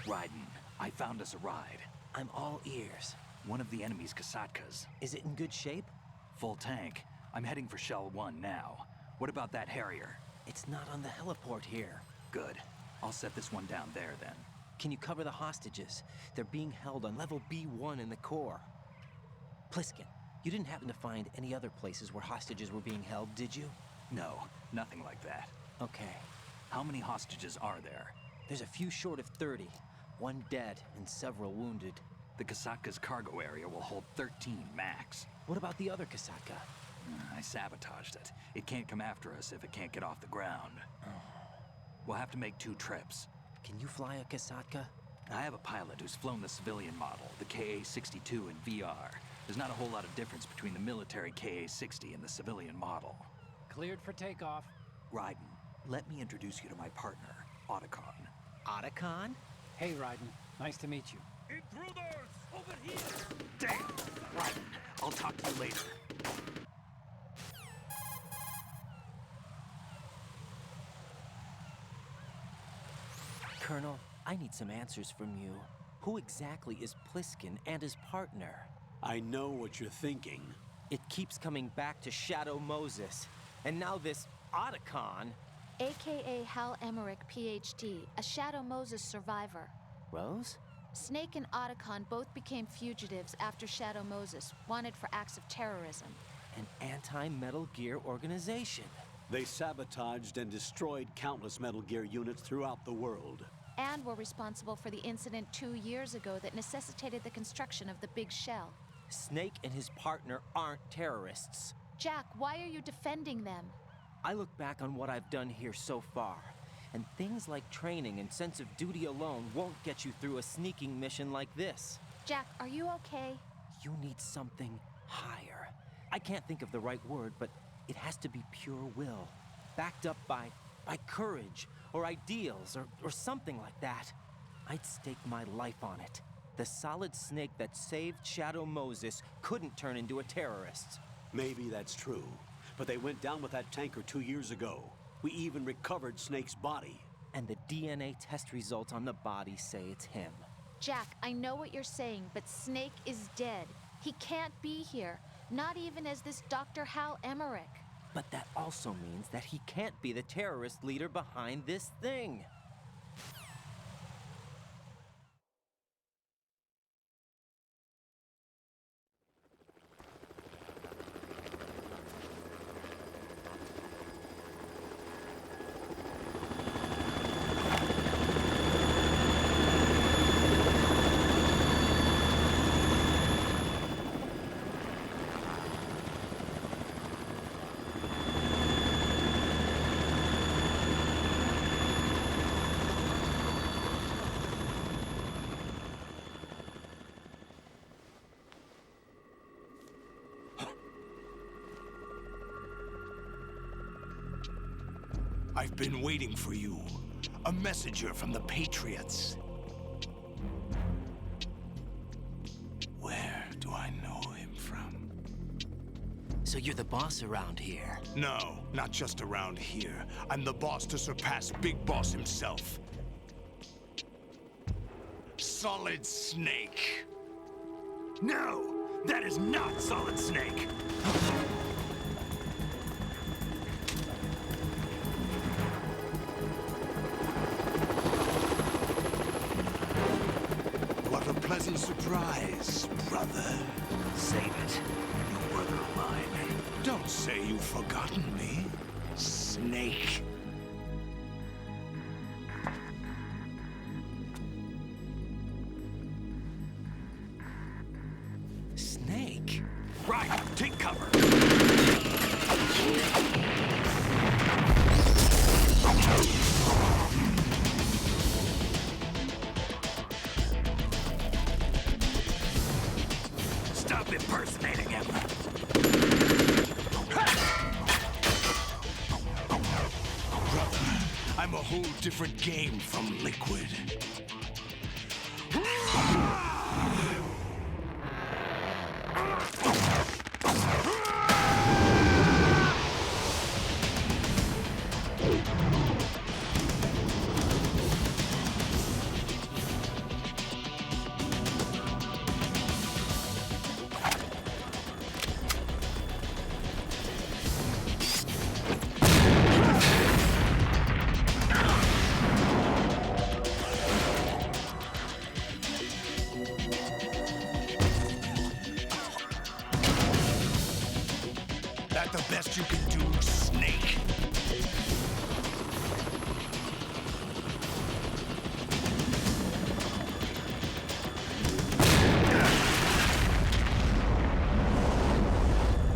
Raiden, I found us a ride. I'm all ears. One of the enemy's Kasatkas. Is it in good shape? Full tank. I'm heading for Shell 1 now. What about that Harrier? It's not on the heliport here. Good. I'll set this one down there then. Can you cover the hostages? They're being held on level B1 in the core. Pliskin, you didn't happen to find any other places where hostages were being held, did you? No, nothing like that. Okay. How many hostages are there? There's a few short of 30. One dead and several wounded. The Kasatka's cargo area will hold 13 max. What about the other Kasatka? I sabotaged it. It can't come after us if it can't get off the ground. We'll have to make 2 trips. Can you fly a Kasatka? I have a pilot who's flown the civilian model, the KA-62 in VR. There's not a whole lot of difference between the military KA-60 and the civilian model. Cleared for takeoff. Raiden, let me introduce you to my partner, Otacon. Otacon? Hey, Raiden. Nice to meet you. Intruders! Over here! Damn! Raiden, I'll talk to you later. Colonel, I need some answers from you. Who exactly is Pliskin and his partner? I know what you're thinking. It keeps coming back to Shadow Moses. And now this Otacon. AKA Hal Emmerich, PhD, a Shadow Moses survivor. Rose? Snake and Otacon both became fugitives after Shadow Moses, wanted for acts of terrorism. An anti-Metal Gear organization. They sabotaged and destroyed countless Metal Gear units throughout the world. And were responsible for the incident 2 years ago that necessitated the construction of the Big Shell. Snake and his partner aren't terrorists. Jack, why are you defending them? I look back on what I've done here so far, and things like training and sense of duty alone won't get you through a sneaking mission like this. Jack, are you okay? You need something higher. I can't think of the right word, but it has to be pure will, backed up by courage, or ideals, or something like that. I'd stake my life on it. The solid Snake that saved Shadow Moses couldn't turn into a terrorist. Maybe that's true, but they went down with that tanker 2 years ago. We even recovered Snake's body. And the DNA test results on the body say it's him. Jack, I know what you're saying, but Snake is dead. He can't be here, not even as this Dr. Hal Emmerich. But that also means that he can't be the terrorist leader behind this thing. I've been waiting for you. A messenger from the Patriots. Where do I know him from? So you're the boss around here? No, not just around here. I'm the boss to surpass Big Boss himself. Solid Snake. No, that is not Solid Snake. What a pleasant surprise, brother. Save it. You brother of mine. Don't say you've forgotten me, Snake. Snake? Right, take cover. Stop impersonating him. Brother, I'm a whole different game from Liquid. can do, Snake.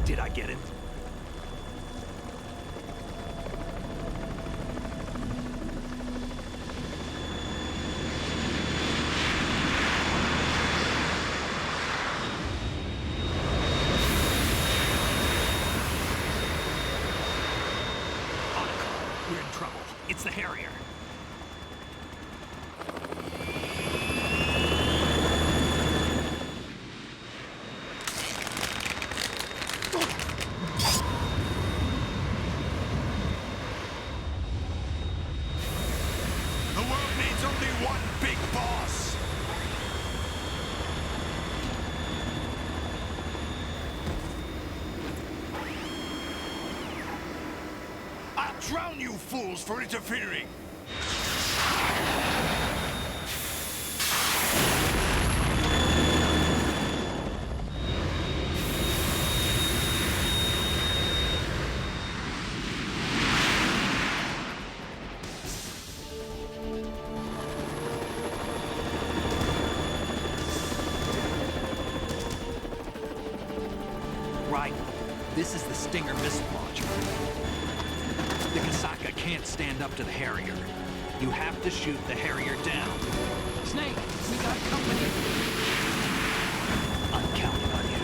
Did I get it? We're in trouble. It's the Harrier. The world needs only one big boss. I'll drown you fools for interfering. Right. This is the Stinger missile launcher. The Kasaka can't stand up to the Harrier. You have to shoot the Harrier down. Snake, we got company. I'm counting on you.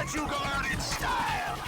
let you go out in style!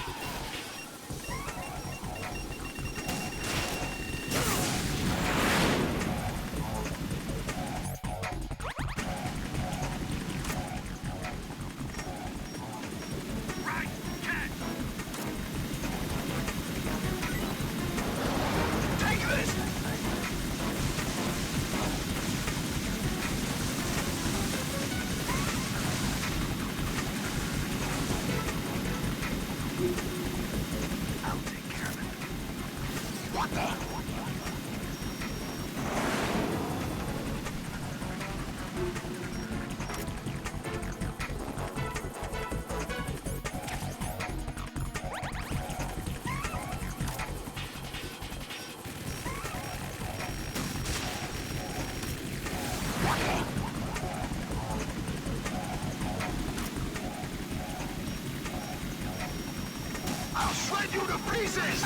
I'll shred you to pieces!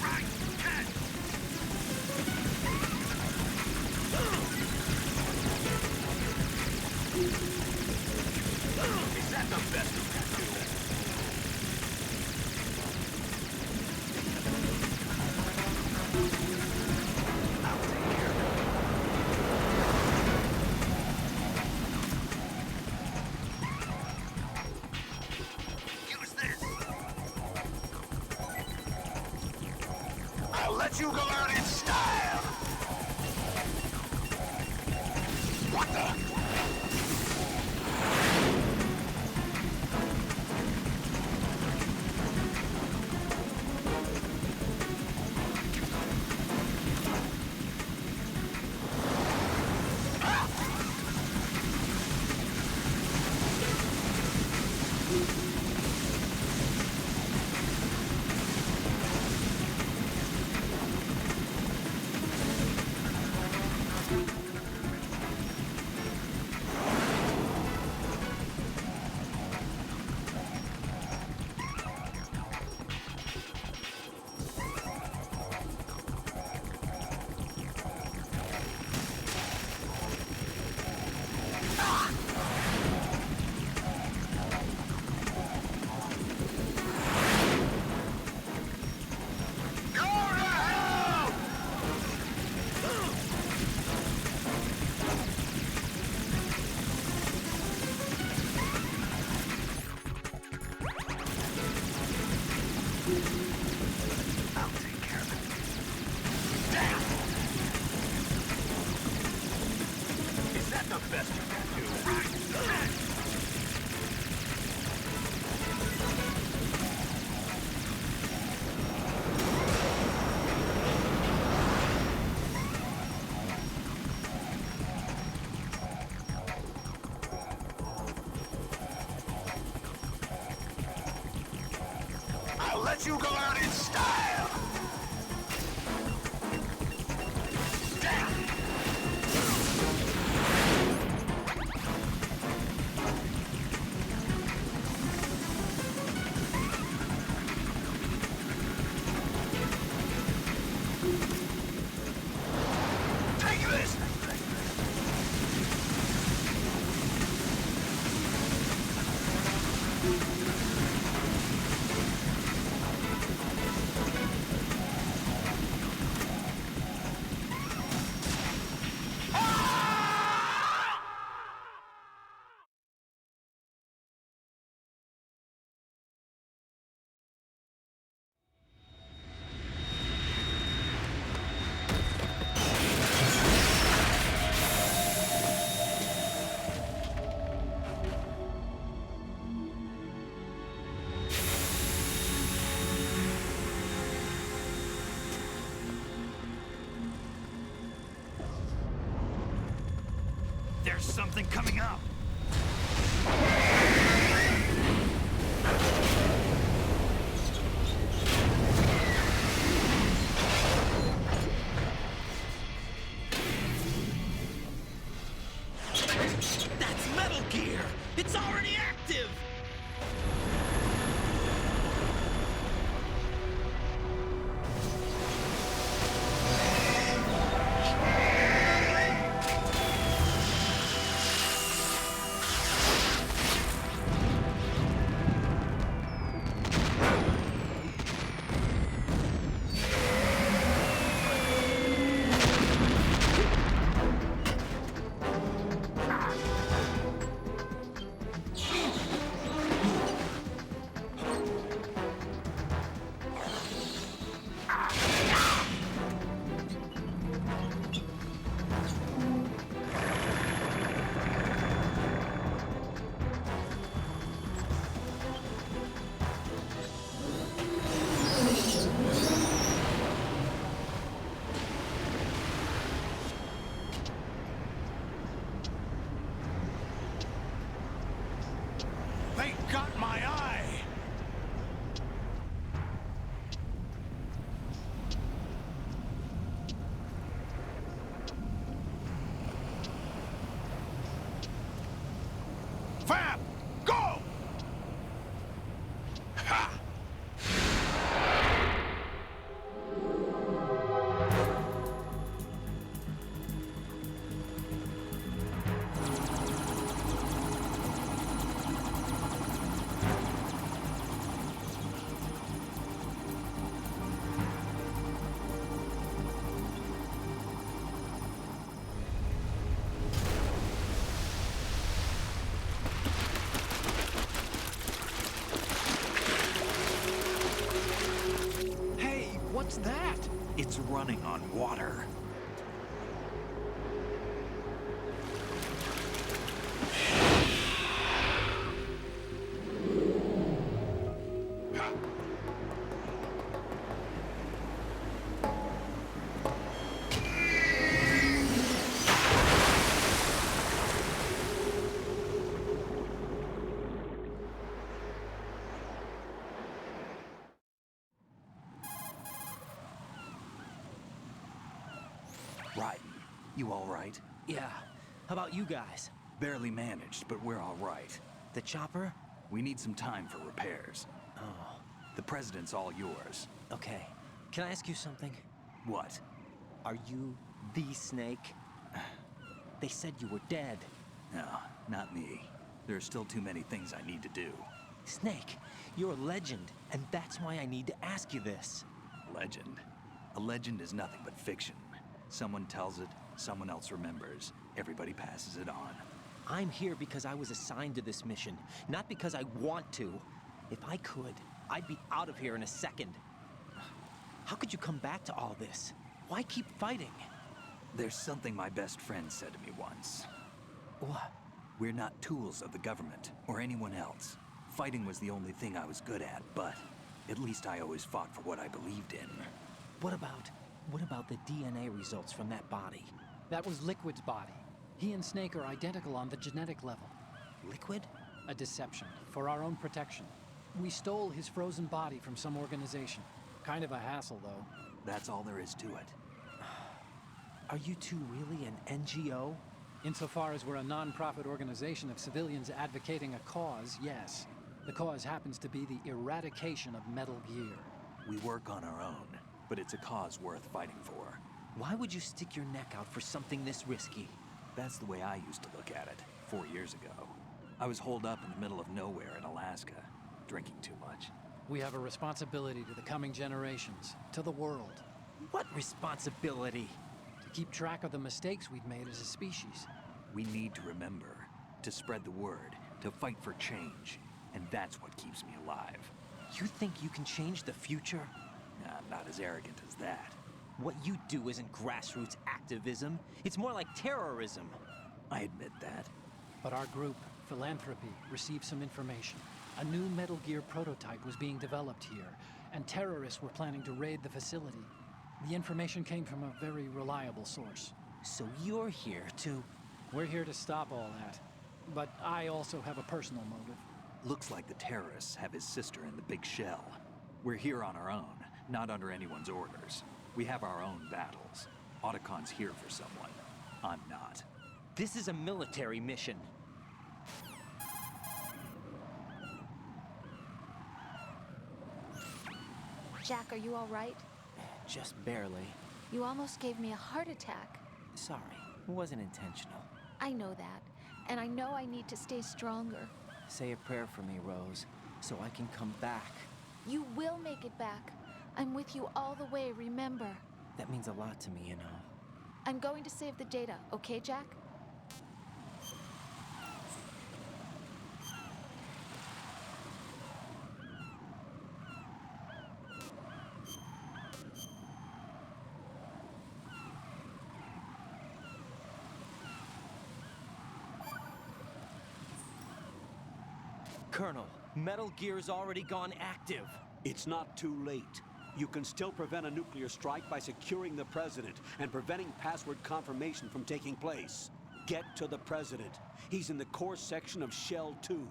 Right, catch! Is that the best you can do? I'll take care of it. Use this. I'll let you go out in style. What the? I'll take care of it. Damn! Is that the best you can do? I'll let you go out in style! Damn! Take this! There's something coming up! That's Metal Gear! It's already active! What's that? It's running on water. Ryden, you all right? Yeah. How about you guys? Barely managed, but we're all right. The chopper? We need some time for repairs. Oh, The president's all yours. okay. Can I ask you something? What? Are you the Snake? They said you were dead. No, not me. There are still too many things I need to do. Snake, you're a legend, and that's why I need to ask you this. Legend. A legend is nothing but fiction. Someone tells it, someone else remembers. Everybody passes it on. I'm here because I was assigned to this mission, not because I want to. If I could, I'd be out of here in a second. How could you come back to all this? Why keep fighting? There's something my best friend said to me once. What? We're not tools of the government or anyone else. Fighting was the only thing I was good at, but at least I always fought for what I believed in. What about the DNA results from that body? That was Liquid's body. He and Snake are identical on the genetic level. Liquid? A deception, for our own protection. We stole his frozen body from some organization. Kind of a hassle, though. That's all there is to it. Are you two really an NGO? Insofar as we're a non-profit organization of civilians advocating a cause, yes. The cause happens to be the eradication of Metal Gear. We work on our own, but it's a cause worth fighting for. Why would you stick your neck out for something this risky? That's the way I used to look at it 4 years ago. I was holed up in the middle of nowhere in Alaska, drinking too much. We have a responsibility to the coming generations, to the world, What responsibility? to keep track of the mistakes we've made as a species. We need to remember, to spread the word, to fight for change, and that's what keeps me alive. You think you can change the future? I'm not as arrogant as that. What you do isn't grassroots activism. It's more like terrorism. I admit that. But our group, Philanthropy, received some information. A new Metal Gear prototype was being developed here, and terrorists were planning to raid the facility. The information came from a very reliable source. So you're here to... We're here to stop all that. But I also have a personal motive. Looks like the terrorists have his sister in the big shell. We're here on our own, not under anyone's orders. We have our own battles. Otacon's here for someone. I'm not. This is a military mission. Jack, are you all right? Just barely. You almost gave me a heart attack. Sorry, it wasn't intentional. I know that, and I know I need to stay stronger. Say a prayer for me, Rose, so I can come back. You will make it back. I'm with you all the way, remember. That means a lot to me, you know. I'm going to save the data, okay, Jack? Colonel, Metal Gear's already gone active. It's not too late. You can still prevent a nuclear strike by securing the president and preventing password confirmation from taking place. Get to the president. He's in the core section of Shell 2.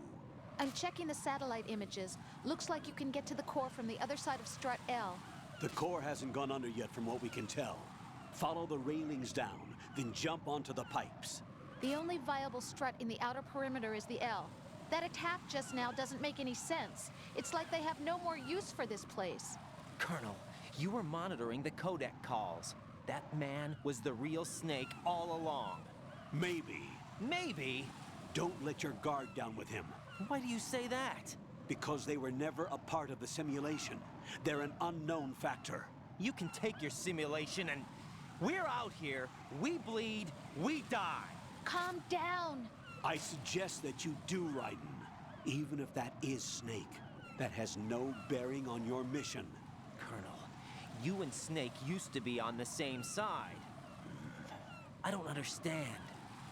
I'm checking the satellite images. Looks like you can get to the core from the other side of Strut L. The core hasn't gone under yet from what we can tell. Follow the railings down, then jump onto the pipes. The only viable strut in the outer perimeter is the L. That attack just now doesn't make any sense. It's like they have no more use for this place. Colonel, you were monitoring the codec calls. That man was the real Snake all along. Maybe. Maybe? Don't let your guard down with him. Why do you say that? Because they were never a part of the simulation. They're an unknown factor. You can take your simulation and... We're out here, we bleed, we die. Calm down. I suggest that you do, Raiden. Even if that is Snake. That has no bearing on your mission. Colonel, You and Snake used to be on the same side. I don't understand.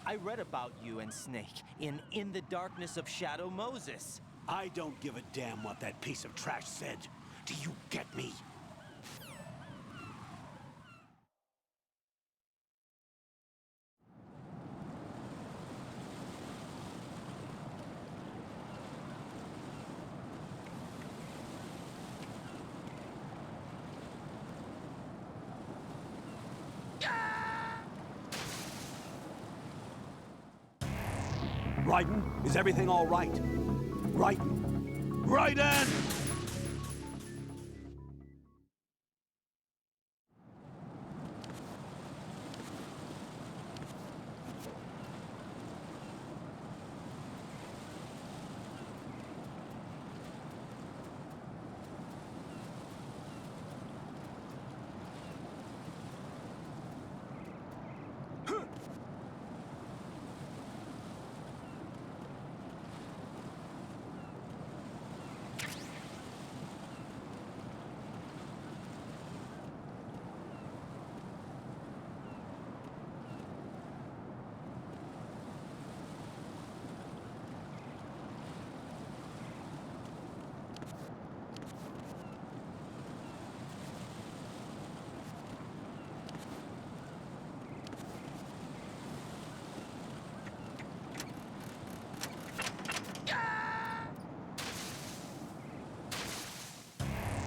I read about you and Snake in the Darkness of Shadow Moses. I don't give a damn what that piece of trash said. Do you get me? Raiden, is everything all right? Raiden! Raiden!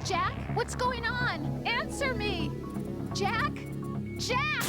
Jack, what's going on? Answer me! Jack? Jack!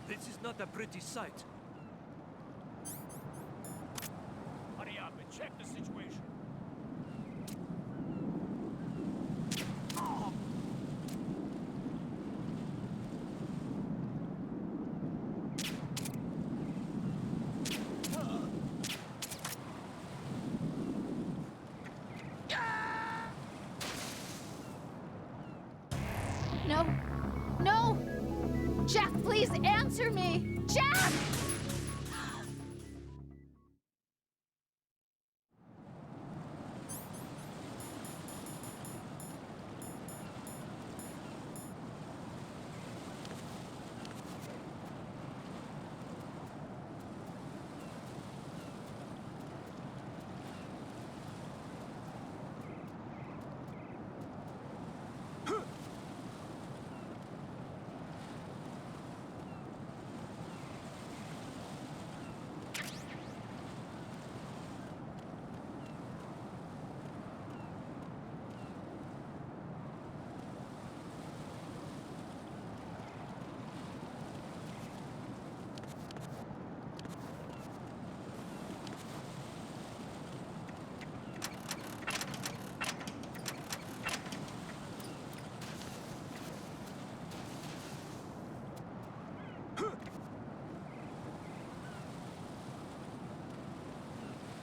This is not a pretty sight. Hurry up and check the situation. No. No! Jack, please answer me! Jack!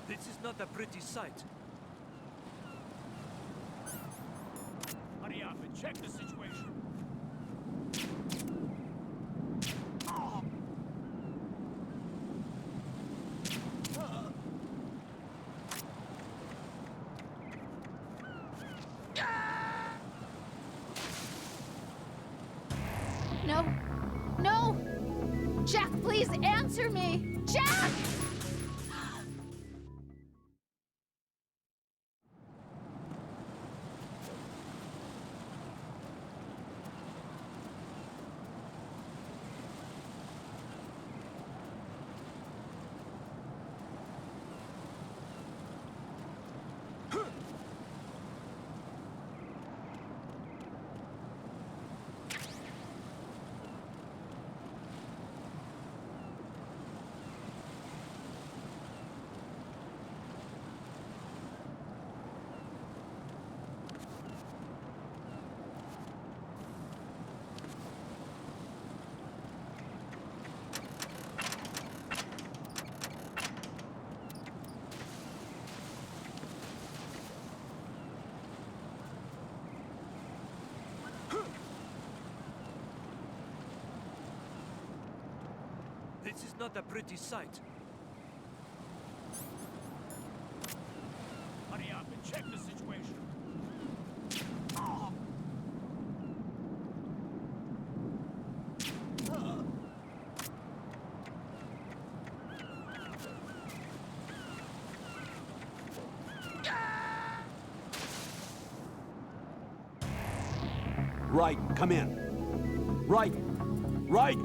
This is not a pretty sight. Hurry up and check the situation. No. No! Jack, please answer me! Jack! This is not a pretty sight. Hurry up and check the situation. Right, come in. Right, right.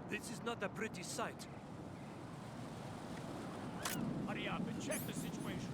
This is not a pretty sight. Hurry up and check the situation.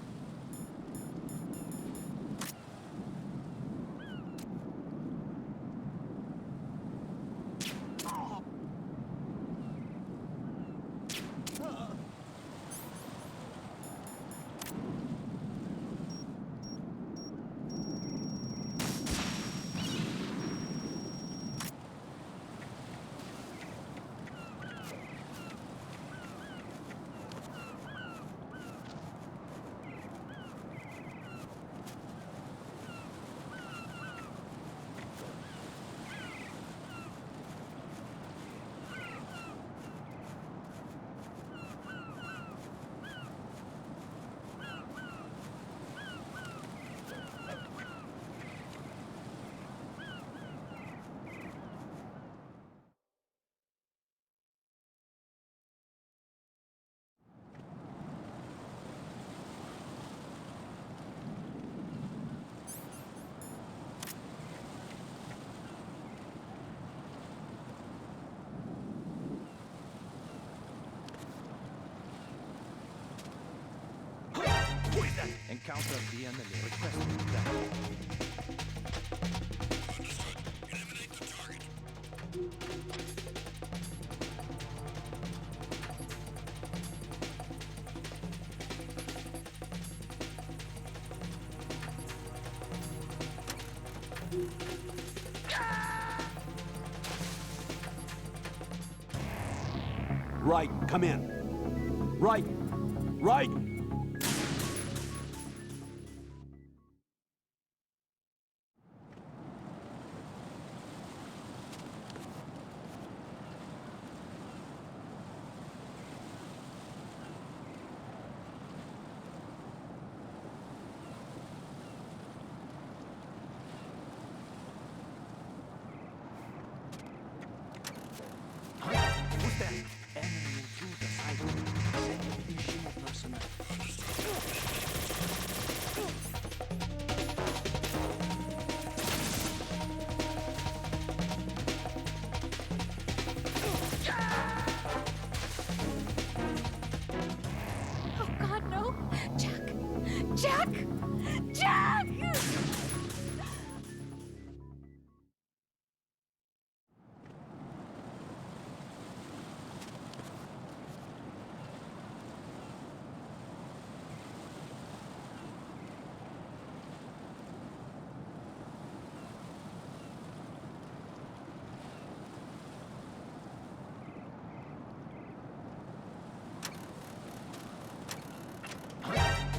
Encounter the enemy. Requesting that. Right, come in. Right, right. Who's that? Enemy intruder sighted. Send additional personnel. Oh, God, no! Jack! Jack! Jack!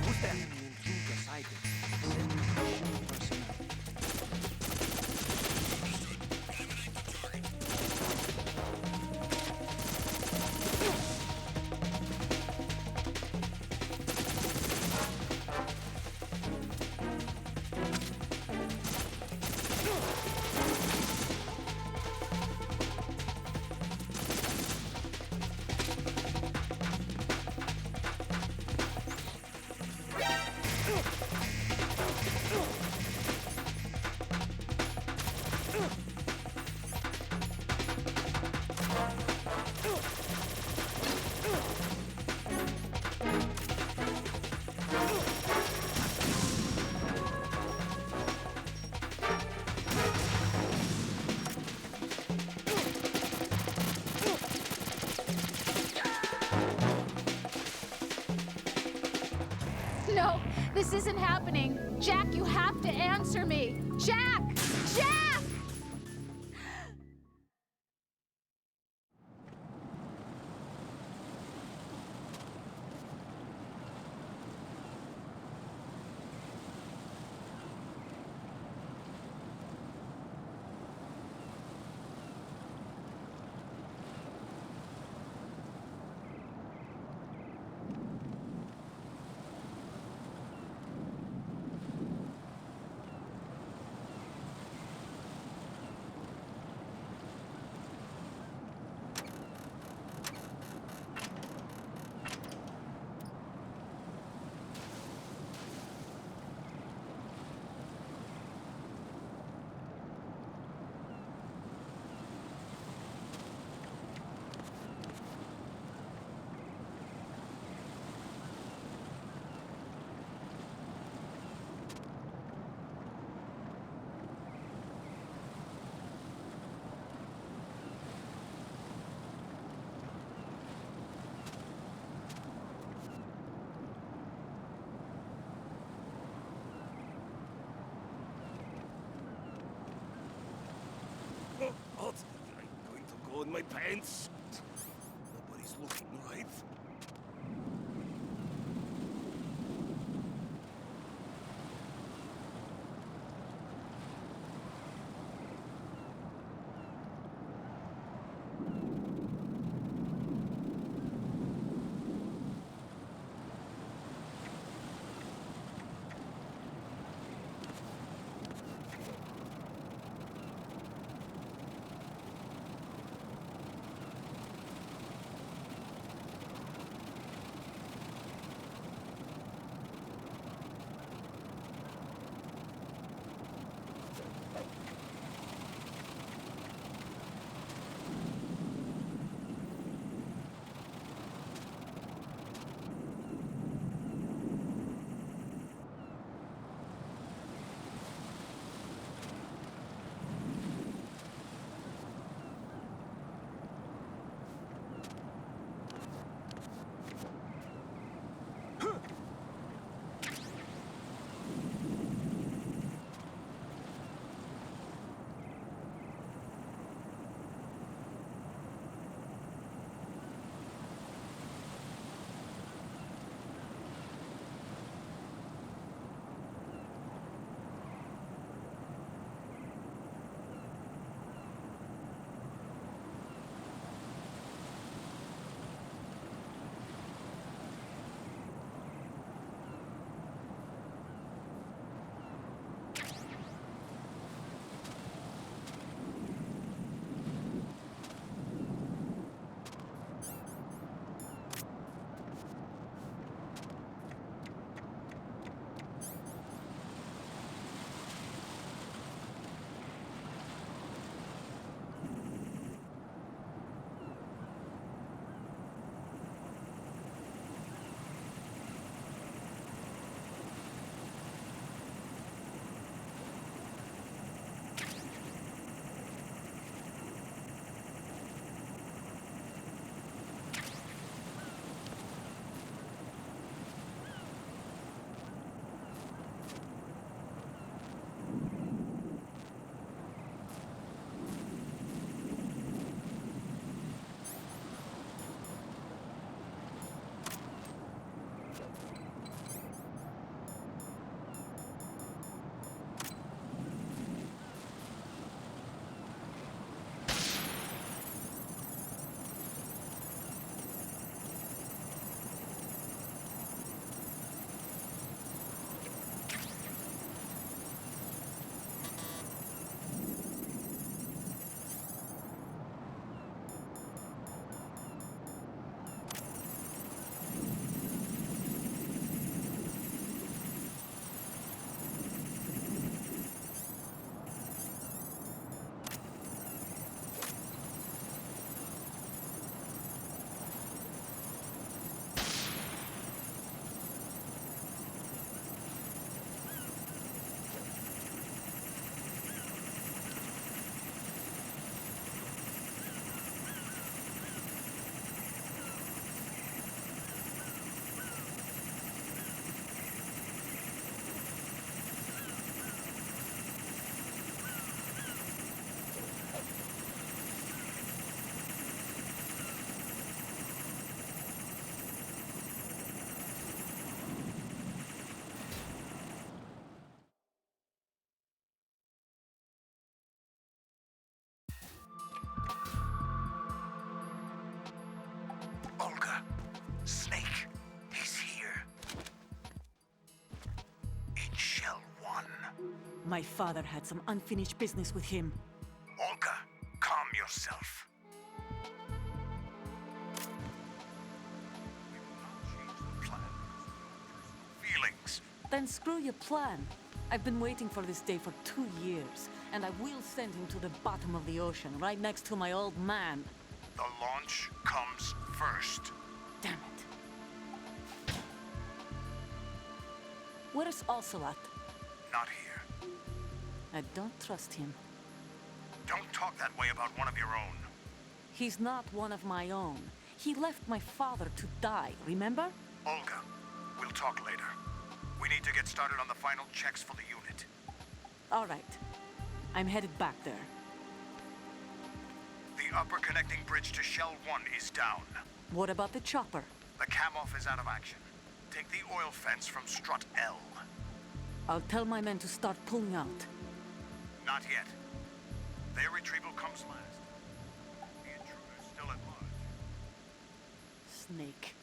Who's that? Enemy intruder sighted. Send additional This isn't happening. Jack, you have to answer me. Jack! Jack! What? I'm going to go in my pants. Nobody's looking, right? My father had some unfinished business with him. Olga, calm yourself. We will not change the plan. Feelings. Then screw your plan. I've been waiting for this day for 2 years, and I will send him to the bottom of the ocean, right next to my old man. The launch comes first. Damn it. Where's Ocelot? Not here. I don't trust him. Don't talk that way about one of your own. He's not one of my own. He left my father to die, remember? Olga, we'll talk later. We need to get started on the final checks for the unit. All right. I'm headed back there. The upper connecting bridge to Shell 1 is down. What about the chopper? The cam-off is out of action. Take the oil fence from strut L. I'll tell my men to start pulling out. Not yet. Their retrieval comes last. The intruder's still at large. Snake.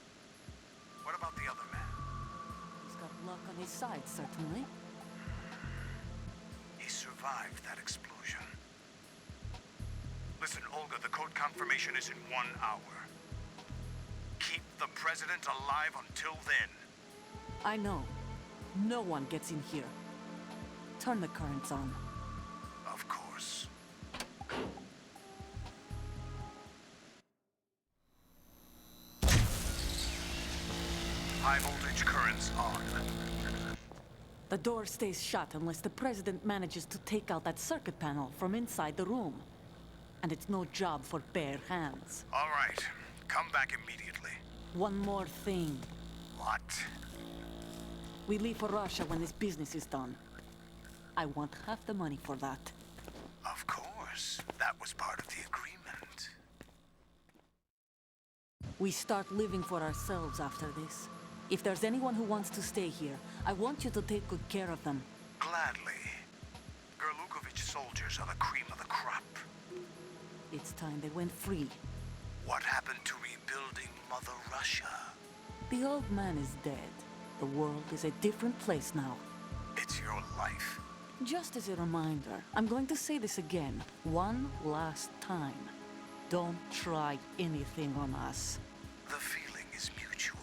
What about the other man? He's got luck on his side, certainly. He survived that explosion. Listen, Olga, the code confirmation is in 1 hour. Keep the president alive until then. I know. No one gets in here. Turn the currents on. Of course. High voltage currents on. The door stays shut unless the president manages to take out that circuit panel from inside the room. And it's no job for bare hands. All right. Come back immediately. One more thing. What? We leave for Russia when this business is done. I want half the money for that. Of course. That was part of the agreement. We start living for ourselves after this. If there's anyone who wants to stay here, I want you to take good care of them. Gladly. Gerlukovich soldiers are the cream of the crop. It's time they went free. What happened to rebuilding Mother Russia? The old man is dead. The world is a different place now. It's your life. Just as a reminder, I'm going to say this again, one last time. Don't try anything on us. The feeling is mutual.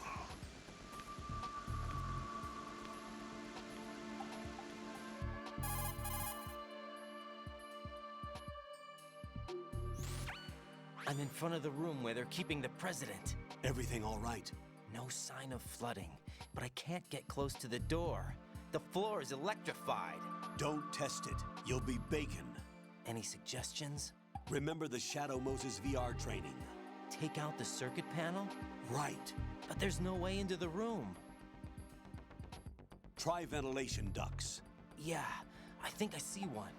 I'm in front of the room where they're keeping the president. Everything all right? No sign of flooding, but I can't get close to the door. The floor is electrified. Don't test it. You'll be bacon. Any suggestions? Remember the Shadow Moses VR training? Take out the circuit panel? Right. But there's no way into the room. Try ventilation ducts. Yeah, I think I see one.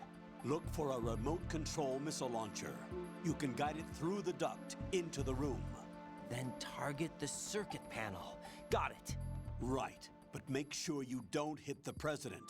Look for a remote control missile launcher. You can guide it through the duct into the room. Then target the circuit panel. Got it. Right, but make sure you don't hit the president.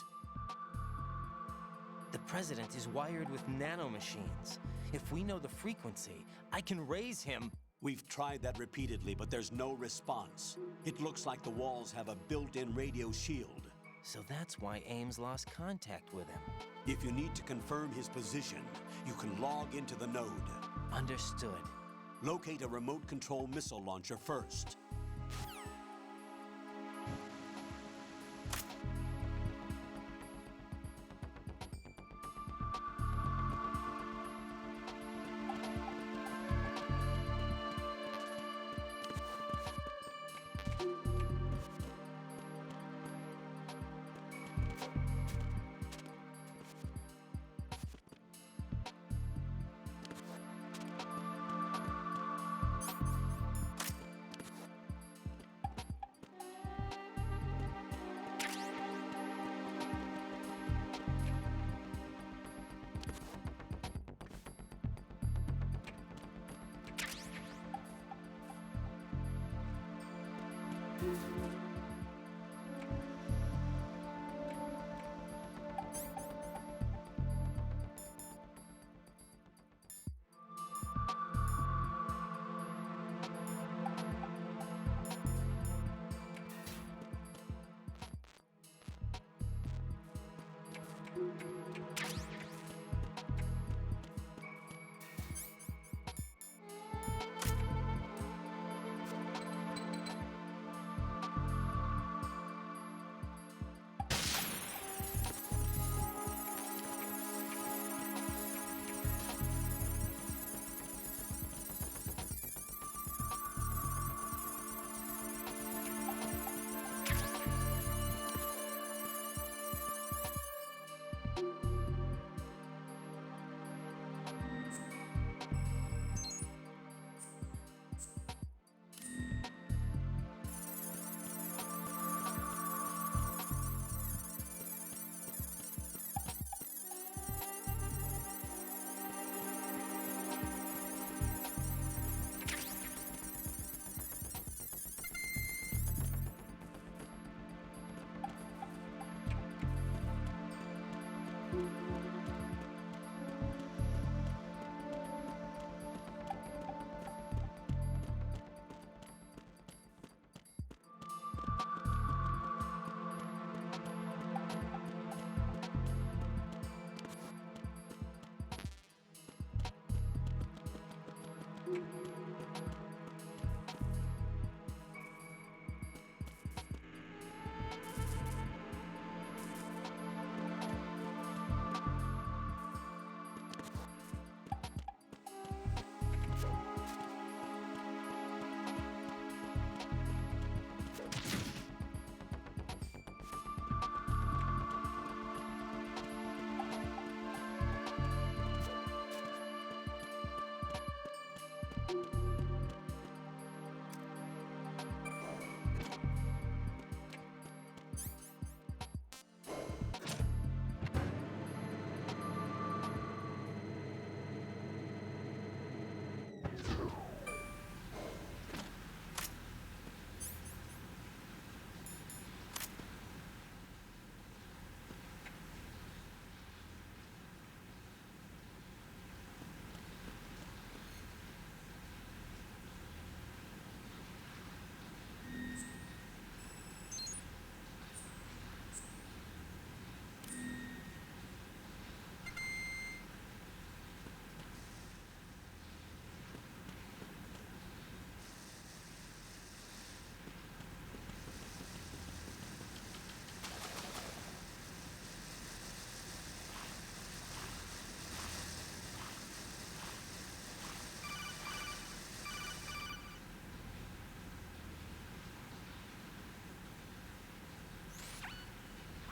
The president is wired with nanomachines. If we know the frequency, I can raise him. We've tried that repeatedly, but there's no response. It looks like the walls have a built-in radio shield. So that's why Ames lost contact with him. If you need to confirm his position, you can log into the node. Understood. Locate a remote control missile launcher first.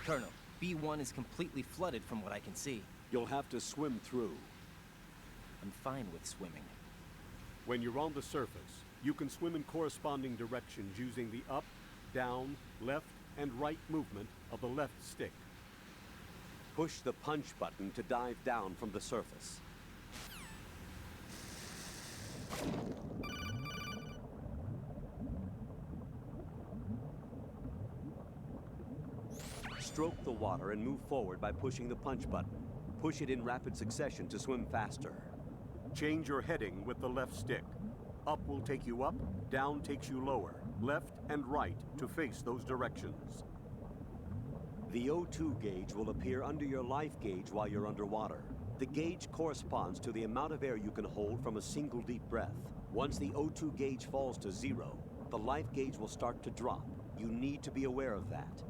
Colonel, B1 is completely flooded from what I can see. You'll have to swim through. I'm fine with swimming. When you're on the surface, you can swim in corresponding directions using the up, down, left, and right movement of the left stick. Push the punch button to dive down from the surface. Stroke the water and move forward by pushing the punch button. Push it in rapid succession to swim faster. Change your heading with the left stick. Up will take you up, down takes you lower, left and right to face those directions. The O2 gauge will appear under your life gauge while you're underwater. The gauge corresponds to the amount of air you can hold from a single deep breath. Once the O2 gauge falls to 0, the life gauge will start to drop. You need to be aware of that.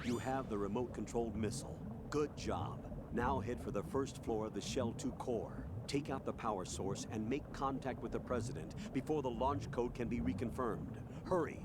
You have the remote-controlled missile. Good job. Now head for the first floor of the Shell 2 core. Take out the power source and make contact with the President before the launch code can be reconfirmed. Hurry.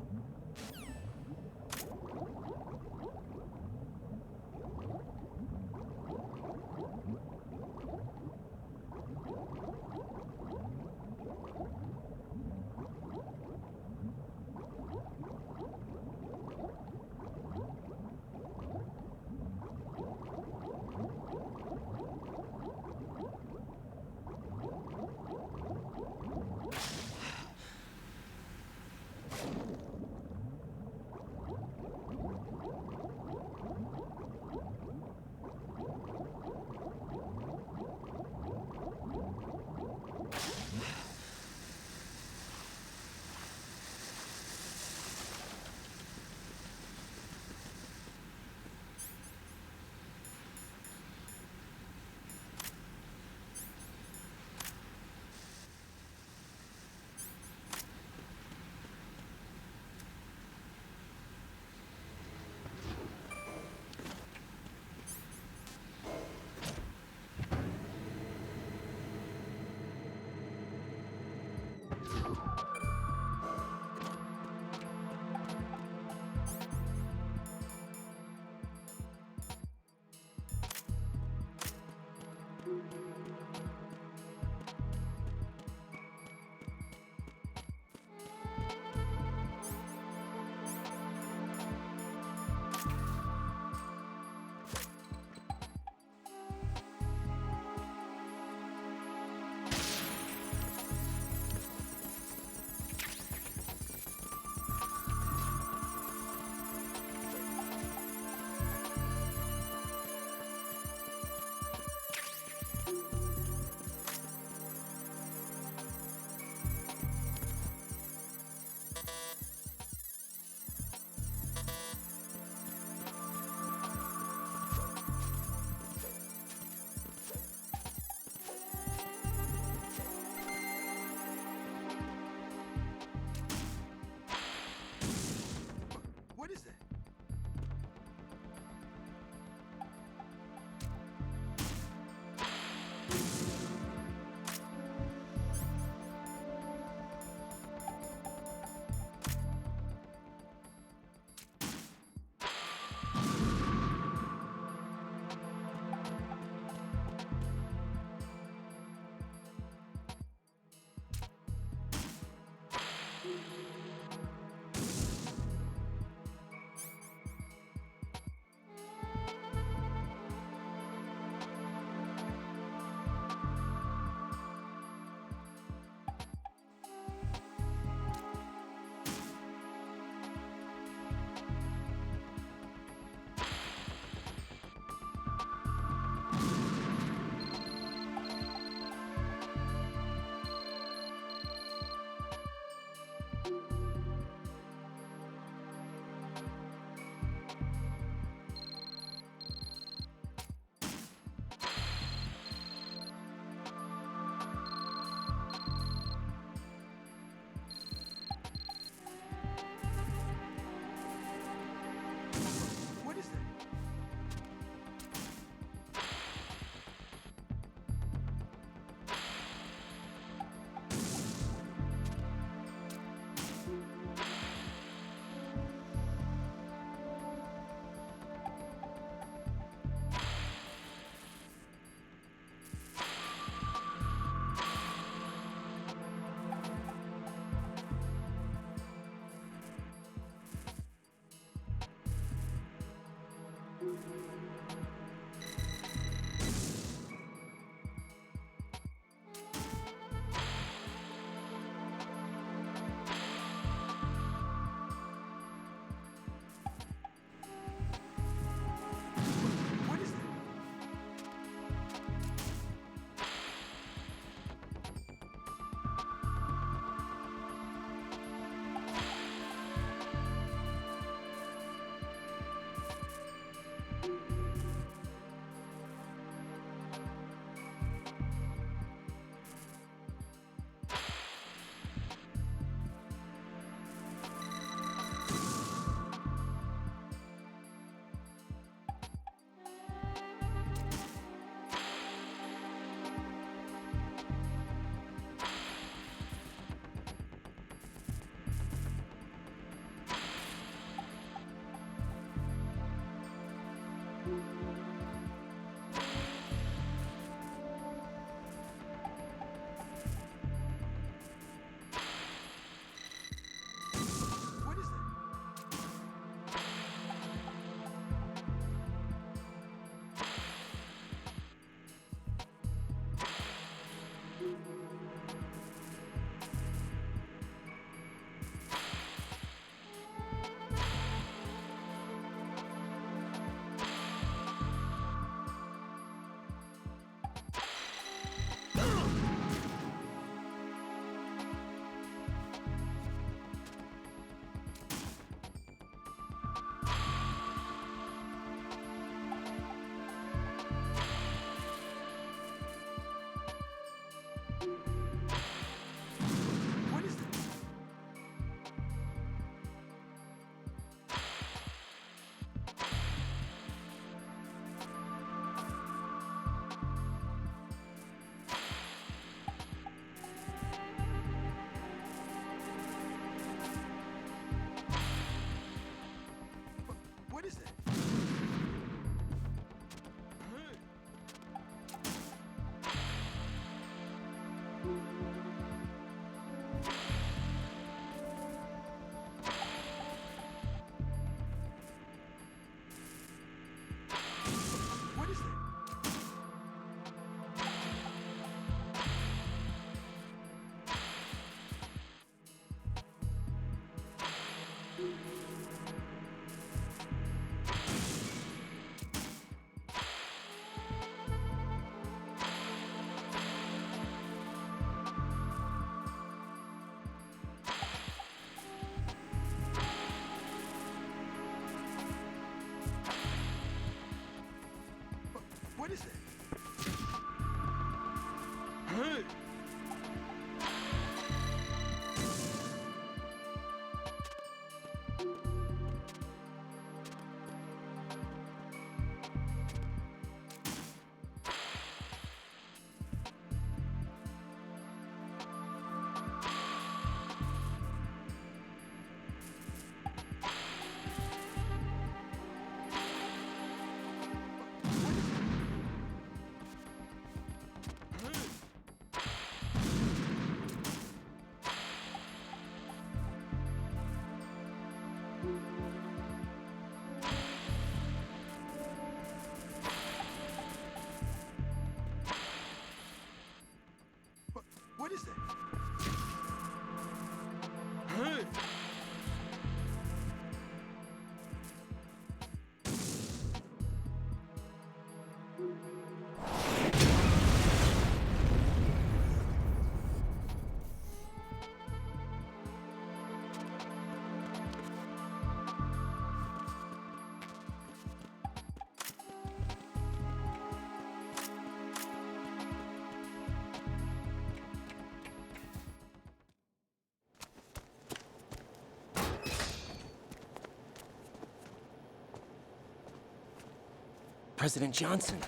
President Johnson.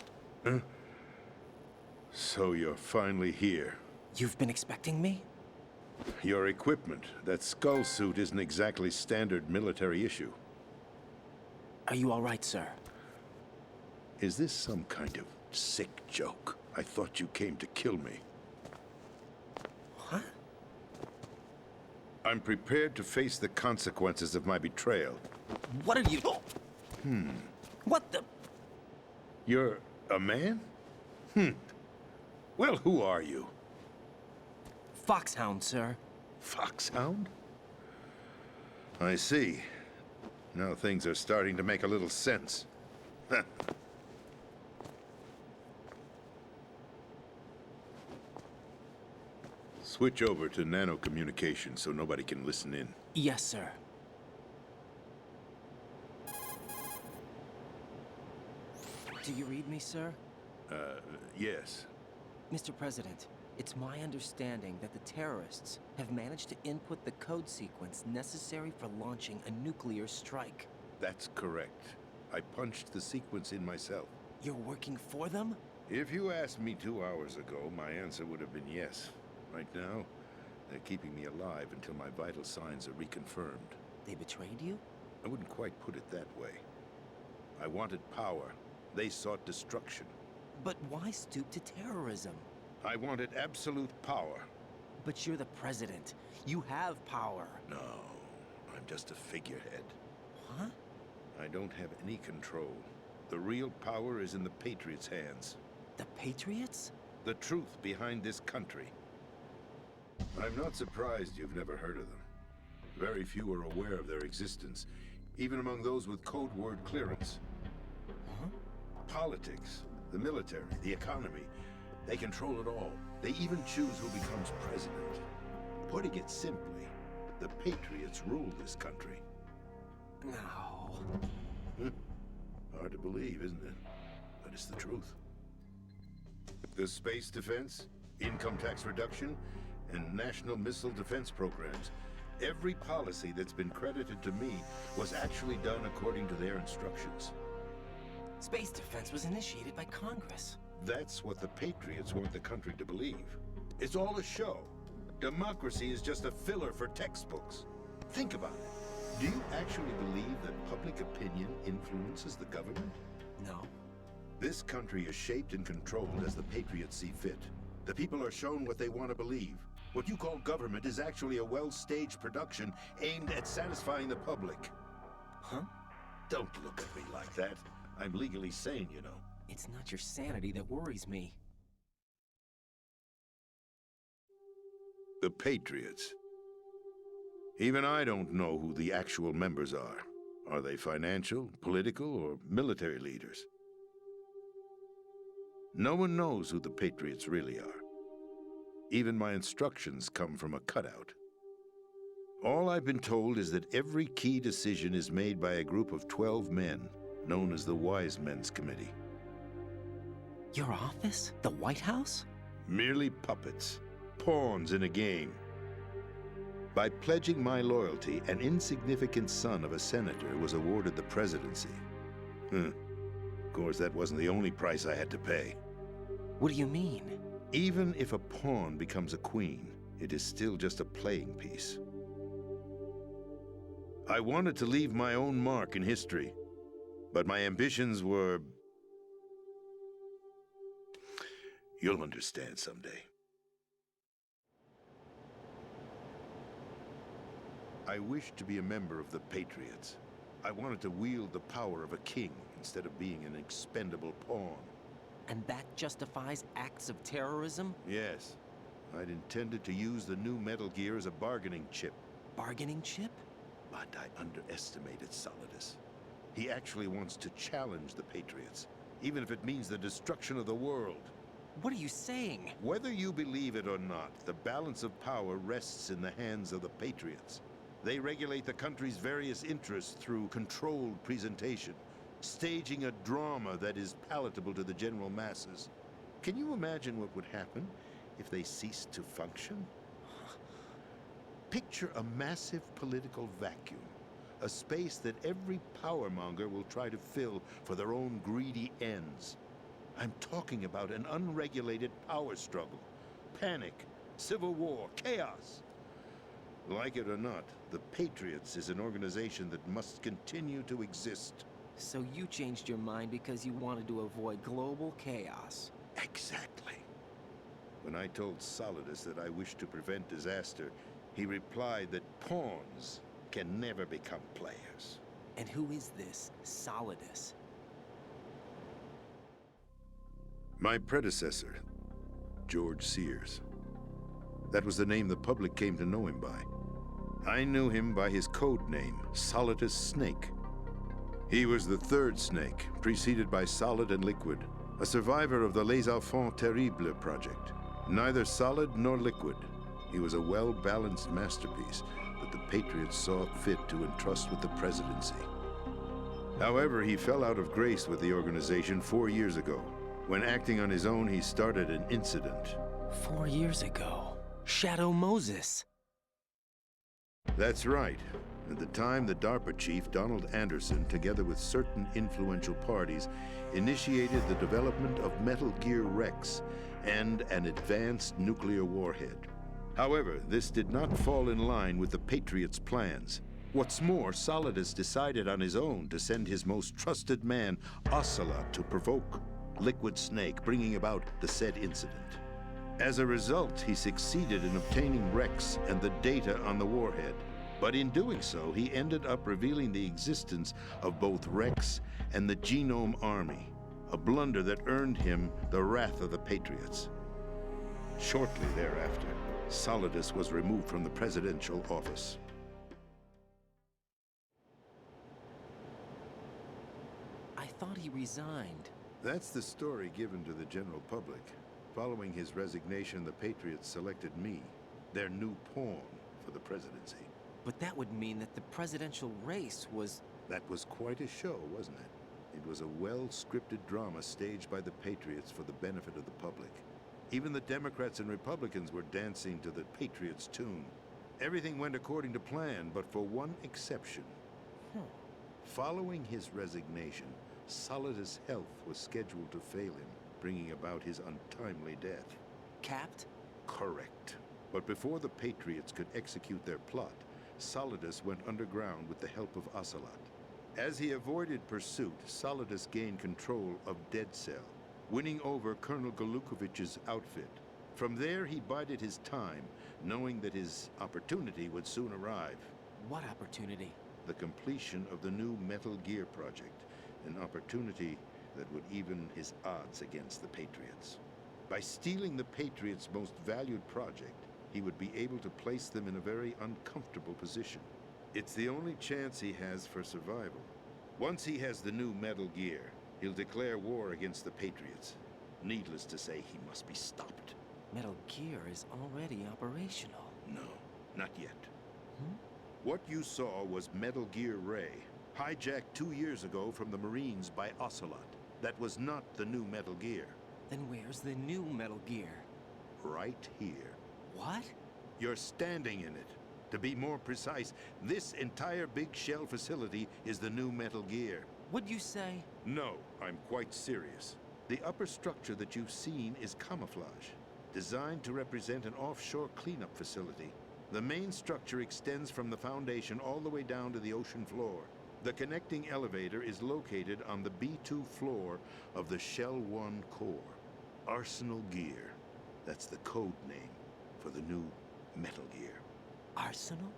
So you're finally here. You've been expecting me? Your equipment, that skull suit isn't exactly standard military issue. Are you all right, sir? Is this some kind of sick joke? I thought you came to kill me. What? I'm prepared to face the consequences of my betrayal. What are you... What the... You're a man? Well, who are you? Foxhound, sir. Foxhound? I see. Now things are starting to make a little sense. Switch over to nano-communication so nobody can listen in. Yes, sir. Do you read me, sir? Yes. Mr. President, it's my understanding that the terrorists have managed to input the code sequence necessary for launching a nuclear strike. That's correct. I punched the sequence in myself. You're working for them? If you asked me 2 hours ago, my answer would have been yes. Right now, they're keeping me alive until my vital signs are reconfirmed. They betrayed you? I wouldn't quite put it that way. I wanted power. They sought destruction. But why stoop to terrorism? I wanted absolute power. But you're the president. You have power. No, I'm just a figurehead. Huh? I don't have any control. The real power is in the Patriots' hands. The Patriots? The truth behind this country. I'm not surprised you've never heard of them. Very few are aware of their existence, even among those with code word clearance. Huh? Politics, the military, the economy, they control it all. They even choose who becomes president. Putting it simply, the Patriots rule this country. No. Hard to believe, isn't it? But it's the truth. The space defense, income tax reduction, and national missile defense programs. Every policy that's been credited to me was actually done according to their instructions. Space defense was initiated by Congress. That's what the Patriots want the country to believe. It's all a show. Democracy is just a filler for textbooks. Think about it. Do you actually believe that public opinion influences the government? No. This country is shaped and controlled as the Patriots see fit. The people are shown what they want to believe. What you call government is actually a well-staged production aimed at satisfying the public. Huh? Don't look at me like that. I'm legally sane, you know. It's not your sanity that worries me. The Patriots. Even I don't know who the actual members are. Are they financial, political, or military leaders? No one knows who the Patriots really are. Even my instructions come from a cutout. All I've been told is that every key decision is made by a group of 12 men, known as the Wise Men's Committee. Your office? The White House? Merely puppets, pawns in a game. By pledging my loyalty, an insignificant son of a senator was awarded the presidency. Of course, that wasn't the only price I had to pay. What do you mean? Even if a pawn becomes a queen, it is still just a playing piece. I wanted to leave my own mark in history, but my ambitions were... You'll understand someday. I wished to be a member of the Patriots. I wanted to wield the power of a king instead of being an expendable pawn. And that justifies acts of terrorism? Yes. I'd intended to use the new Metal Gear as a bargaining chip. Bargaining chip? But I underestimated Solidus. He actually wants to challenge the Patriots, even if it means the destruction of the world. What are you saying? Whether you believe it or not, the balance of power rests in the hands of the Patriots. They regulate the country's various interests through controlled presentation, staging a drama that is palatable to the general masses. Can you imagine what would happen if they ceased to function? Picture a massive political vacuum, a space that every powermonger will try to fill for their own greedy ends. I'm talking about an unregulated power struggle, panic, civil war, chaos. Like it or not, the Patriots is an organization that must continue to exist. So you changed your mind because you wanted to avoid global chaos. Exactly. When I told Solidus that I wished to prevent disaster, he replied that pawns can never become players. And who is this Solidus? My predecessor, George Sears. That was the name the public came to know him by. I knew him by his code name, Solidus Snake. He was the third snake, preceded by Solid and Liquid, a survivor of the Les Enfants Terribles project. Neither solid nor liquid, he was a well-balanced masterpiece that the Patriots saw fit to entrust with the presidency. However, he fell out of grace with the organization 4 years ago. When acting on his own, he started an incident. 4 years ago? Shadow Moses. That's right. At the time, the DARPA chief, Donald Anderson, together with certain influential parties, initiated the development of Metal Gear Rex and an advanced nuclear warhead. However, this did not fall in line with the Patriots' plans. What's more, Solidus decided on his own to send his most trusted man, Ocelot, to provoke Liquid Snake, bringing about the said incident. As a result, he succeeded in obtaining Rex and the data on the warhead. But in doing so, he ended up revealing the existence of both Rex and the Genome Army, a blunder that earned him the wrath of the Patriots. Shortly thereafter, Solidus was removed from the presidential office. I thought he resigned. That's the story given to the general public. Following his resignation, the Patriots selected me, their new pawn, for the presidency. But that would mean that the presidential race was... That was quite a show, wasn't it? It was a well-scripted drama staged by the Patriots for the benefit of the public. Even the Democrats and Republicans were dancing to the Patriots' tune. Everything went according to plan, but for one exception. Following his resignation, Solidus' health was scheduled to fail him, bringing about his untimely death. Capped? Correct. But before the Patriots could execute their plot, Solidus went underground with the help of Ocelot. As he avoided pursuit, Solidus gained control of Dead Cell, winning over Colonel Galukovich's outfit. From there, he bided his time, knowing that his opportunity would soon arrive. What opportunity? The completion of the new Metal Gear project, an opportunity that would even his odds against the Patriots. By stealing the Patriots' most valued project, he would be able to place them in a very uncomfortable position. It's the only chance he has for survival. Once he has the new Metal Gear, he'll declare war against the Patriots. Needless to say, he must be stopped. Metal Gear is already operational. No, not yet. What you saw was Metal Gear Ray, hijacked 2 years ago from the Marines by Ocelot. That was not the new Metal Gear. Then where's the new Metal Gear? Right here. What? You're standing in it. To be more precise, this entire big shell facility is the new Metal Gear. What'd you say? No, I'm quite serious. The upper structure that you've seen is camouflage, designed to represent an offshore cleanup facility. The main structure extends from the foundation all the way down to the ocean floor. The connecting elevator is located on the B2 floor of the Shell 1 core. Arsenal Gear. That's the code name for the new Metal Gear. Arsenal?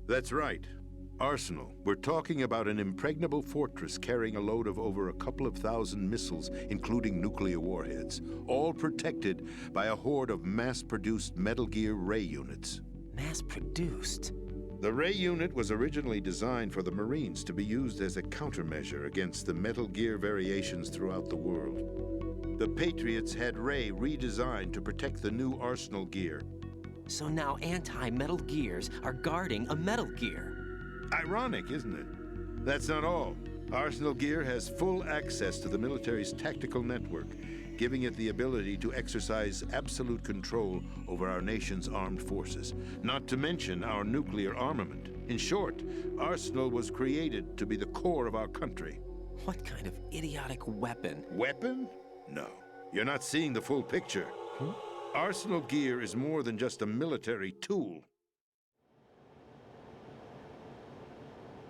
That's right. Arsenal. We're talking about an impregnable fortress carrying a load of over a couple of thousand missiles, including nuclear warheads, all protected by a horde of mass-produced Metal Gear Ray units. Mass-produced? The Ray unit was originally designed for the Marines to be used as a countermeasure against the Metal Gear variations throughout the world. The Patriots had Ray redesigned to protect the new Arsenal Gear. So now anti-Metal Gears are guarding a Metal Gear. Ironic, isn't it? That's not all. Arsenal Gear has full access to the military's tactical network, giving it the ability to exercise absolute control over our nation's armed forces, not to mention our nuclear armament. In short, Arsenal was created to be the core of our country. What kind of idiotic weapon? Weapon? No. You're not seeing the full picture. Arsenal gear is more than just a military tool.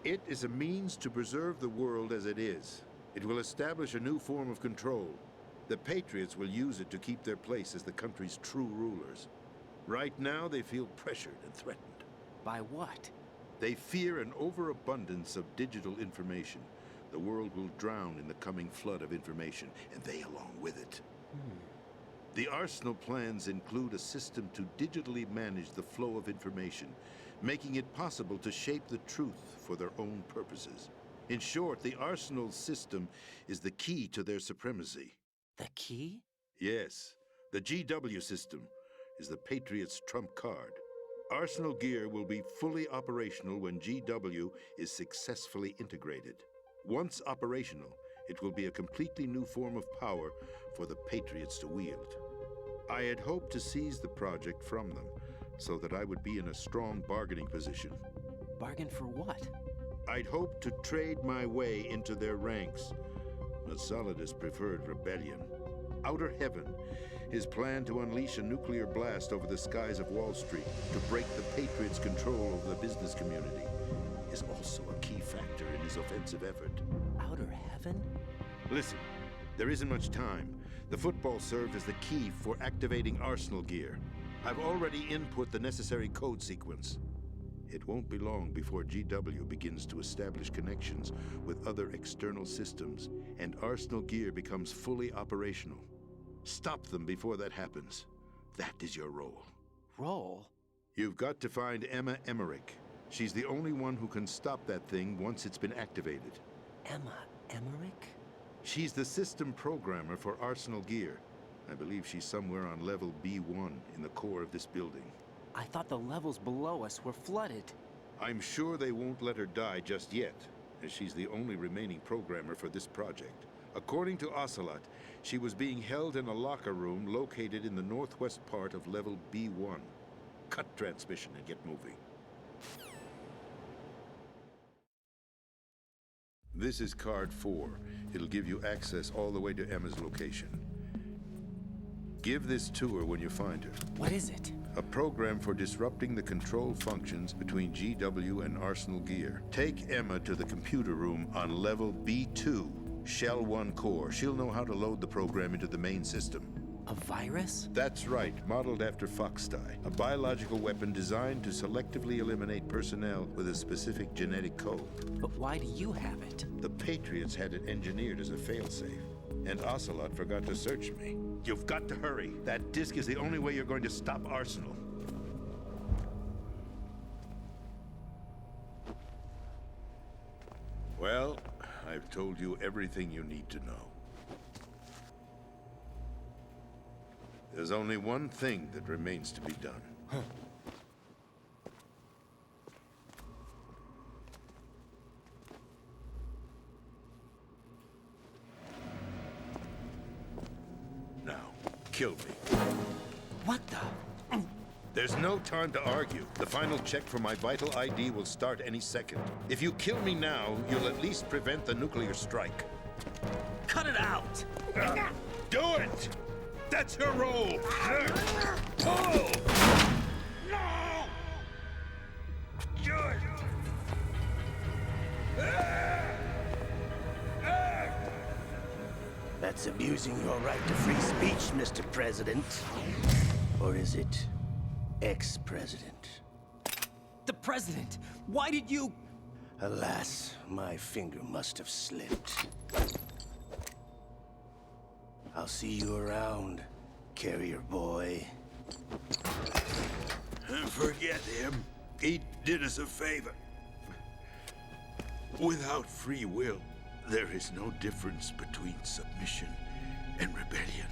It is a means to preserve the world as it is. It will establish a new form of control. The Patriots will use it to keep their place as the country's true rulers. Right now, they feel pressured and threatened. By what? They fear an overabundance of digital information. The world will drown in the coming flood of information, and they along with it. The Arsenal plans include a system to digitally manage the flow of information, making it possible to shape the truth for their own purposes. In short, the Arsenal system is the key to their supremacy. The key? Yes, the GW system is the Patriots' trump card. Arsenal gear will be fully operational when GW is successfully integrated. Once operational, it will be a completely new form of power for the Patriots to wield. I had hoped to seize the project from them, so that I would be in a strong bargaining position. Bargain for what? I'd hoped to trade my way into their ranks, but Solidus preferred rebellion. Outer Heaven, his plan to unleash a nuclear blast over the skies of Wall Street to break the Patriots' control over the business community, is also a key factor in his offensive effort. Outer Heaven? Listen, there isn't much time. The football served as the key for activating Arsenal gear. I've already input the necessary code sequence. It won't be long before GW begins to establish connections with other external systems, and Arsenal gear becomes fully operational. Stop them before that happens. That is your role. Role? You've got to find Emma Emmerich. She's the only one who can stop that thing once it's been activated. Emma Emmerich? She's the system programmer for Arsenal gear. I believe she's somewhere on level B1 in the core of this building. I thought the levels below us were flooded. I'm sure they won't let her die just yet, as she's the only remaining programmer for this project. According to Ocelot, she was being held in a locker room located in the northwest part of level B1. Cut transmission and get moving. This is card 4. It'll give you access all the way to Emma's location. Give this to her when you find her. What is it? A program for disrupting the control functions between GW and Arsenal gear. Take Emma to the computer room on level B2, Shell 1 core. She'll know how to load the program into the main system. A virus? That's right, modeled after Foxdie, a biological weapon designed to selectively eliminate personnel with a specific genetic code. But why do you have it? The Patriots had it engineered as a failsafe, and Ocelot forgot to search me. You've got to hurry. That disk is the only way you're going to stop Arsenal. Well, I've told you everything you need to know. There's only one thing that remains to be done. Now, kill me. What the? There's no time to argue. The final check for my vital ID will start any second. If you kill me now, you'll at least prevent the nuclear strike. Cut it out! Do it! That's her role! Pull! No! Do it! That's abusing your right to free speech, Mr. President. Or is it ex-president? The president! Why did you... Alas, my finger must have slipped. I'll see you around, carrier boy. Forget him. He did us a favor. Without free will, there is no difference between submission and rebellion.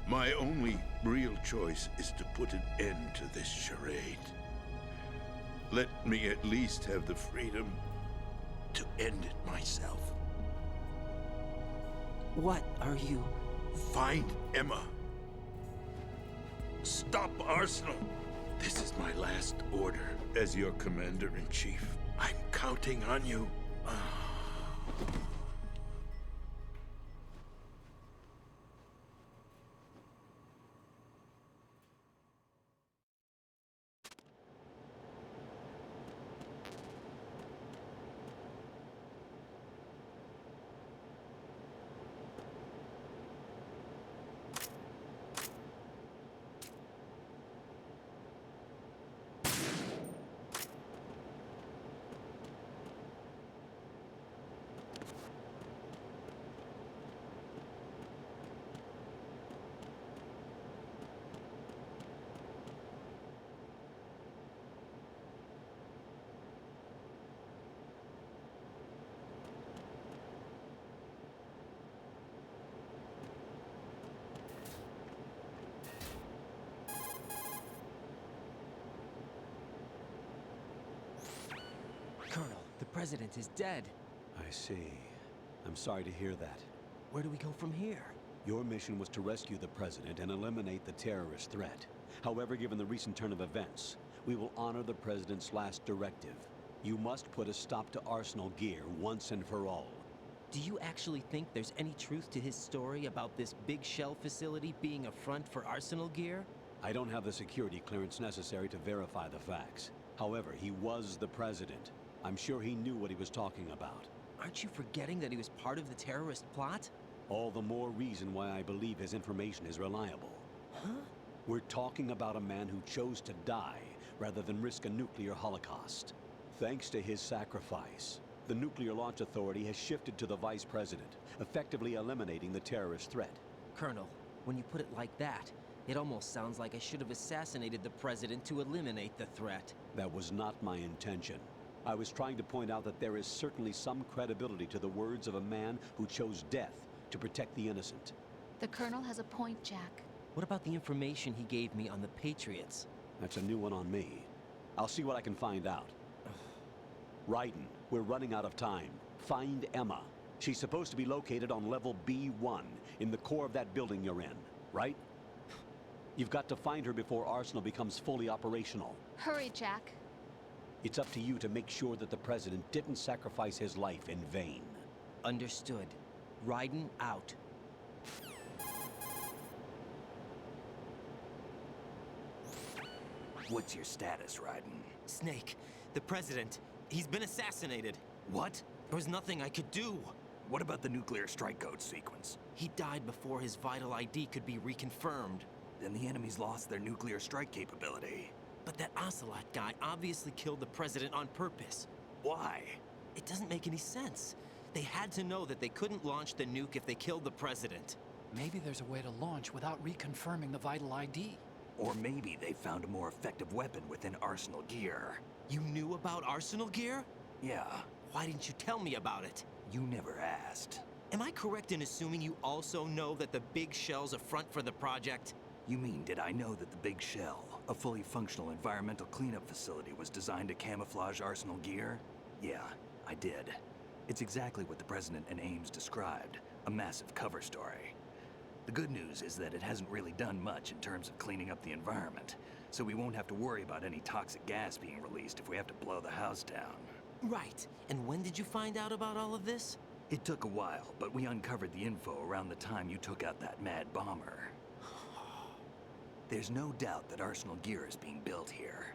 My only real choice is to put an end to this charade. Let me at least have the freedom to end it myself. What are you... Find Emma. Stop Arsenal. This is my last order as your commander-in-chief. I'm counting on you. Colonel, the president is dead. I see. I'm sorry to hear that. Where do we go from here? Your mission was to rescue the president and eliminate the terrorist threat. However, given the recent turn of events, we will honor the president's last directive. You must put a stop to Arsenal Gear once and for all. Do you actually think there's any truth to his story about this big shell facility being a front for Arsenal Gear? I don't have the security clearance necessary to verify the facts. However, he was the president. I'm sure he knew what he was talking about. Aren't you forgetting that he was part of the terrorist plot? All the more reason why I believe his information is reliable. Huh? We're talking about a man who chose to die rather than risk a nuclear holocaust. Thanks to his sacrifice, the Nuclear Launch Authority has shifted to the vice president, effectively eliminating the terrorist threat. Colonel, when you put it like that, it almost sounds like I should have assassinated the president to eliminate the threat. That was not my intention. I was trying to point out that there is certainly some credibility to the words of a man who chose death to protect the innocent. The Colonel has a point, Jack. What about the information he gave me on the Patriots? That's a new one on me. I'll see what I can find out. Raiden, we're running out of time. Find Emma. She's supposed to be located on level B1, in the core of that building you're in, right? You've got to find her before Arsenal becomes fully operational. Hurry, Jack. It's up to you to make sure that the president didn't sacrifice his life in vain. Understood. Raiden out. What's your status, Raiden? Snake, the president, he's been assassinated. What? There was nothing I could do. What about the nuclear strike code sequence? He died before his vital ID could be reconfirmed. Then the enemy's lost their nuclear strike capability. But that Ocelot guy obviously killed the president on purpose. Why? It doesn't make any sense. They had to know that they couldn't launch the nuke if they killed the president. Maybe there's a way to launch without reconfirming the vital ID. Or maybe they found a more effective weapon within Arsenal Gear. You knew about Arsenal Gear? Yeah. Why didn't you tell me about it? You never asked. Am I correct in assuming you also know that the Big Shell's a front for the project? You mean, did I know that the Big Shell, a fully functional environmental cleanup facility, was designed to camouflage Arsenal Gear? Yeah, I did. It's exactly what the President and Ames described, a massive cover story. The good news is that it hasn't really done much in terms of cleaning up the environment, so we won't have to worry about any toxic gas being released if we have to blow the house down. Right. And when did you find out about all of this? It took a while, but we uncovered the info around the time you took out that mad bomber. There's no doubt that Arsenal Gear is being built here.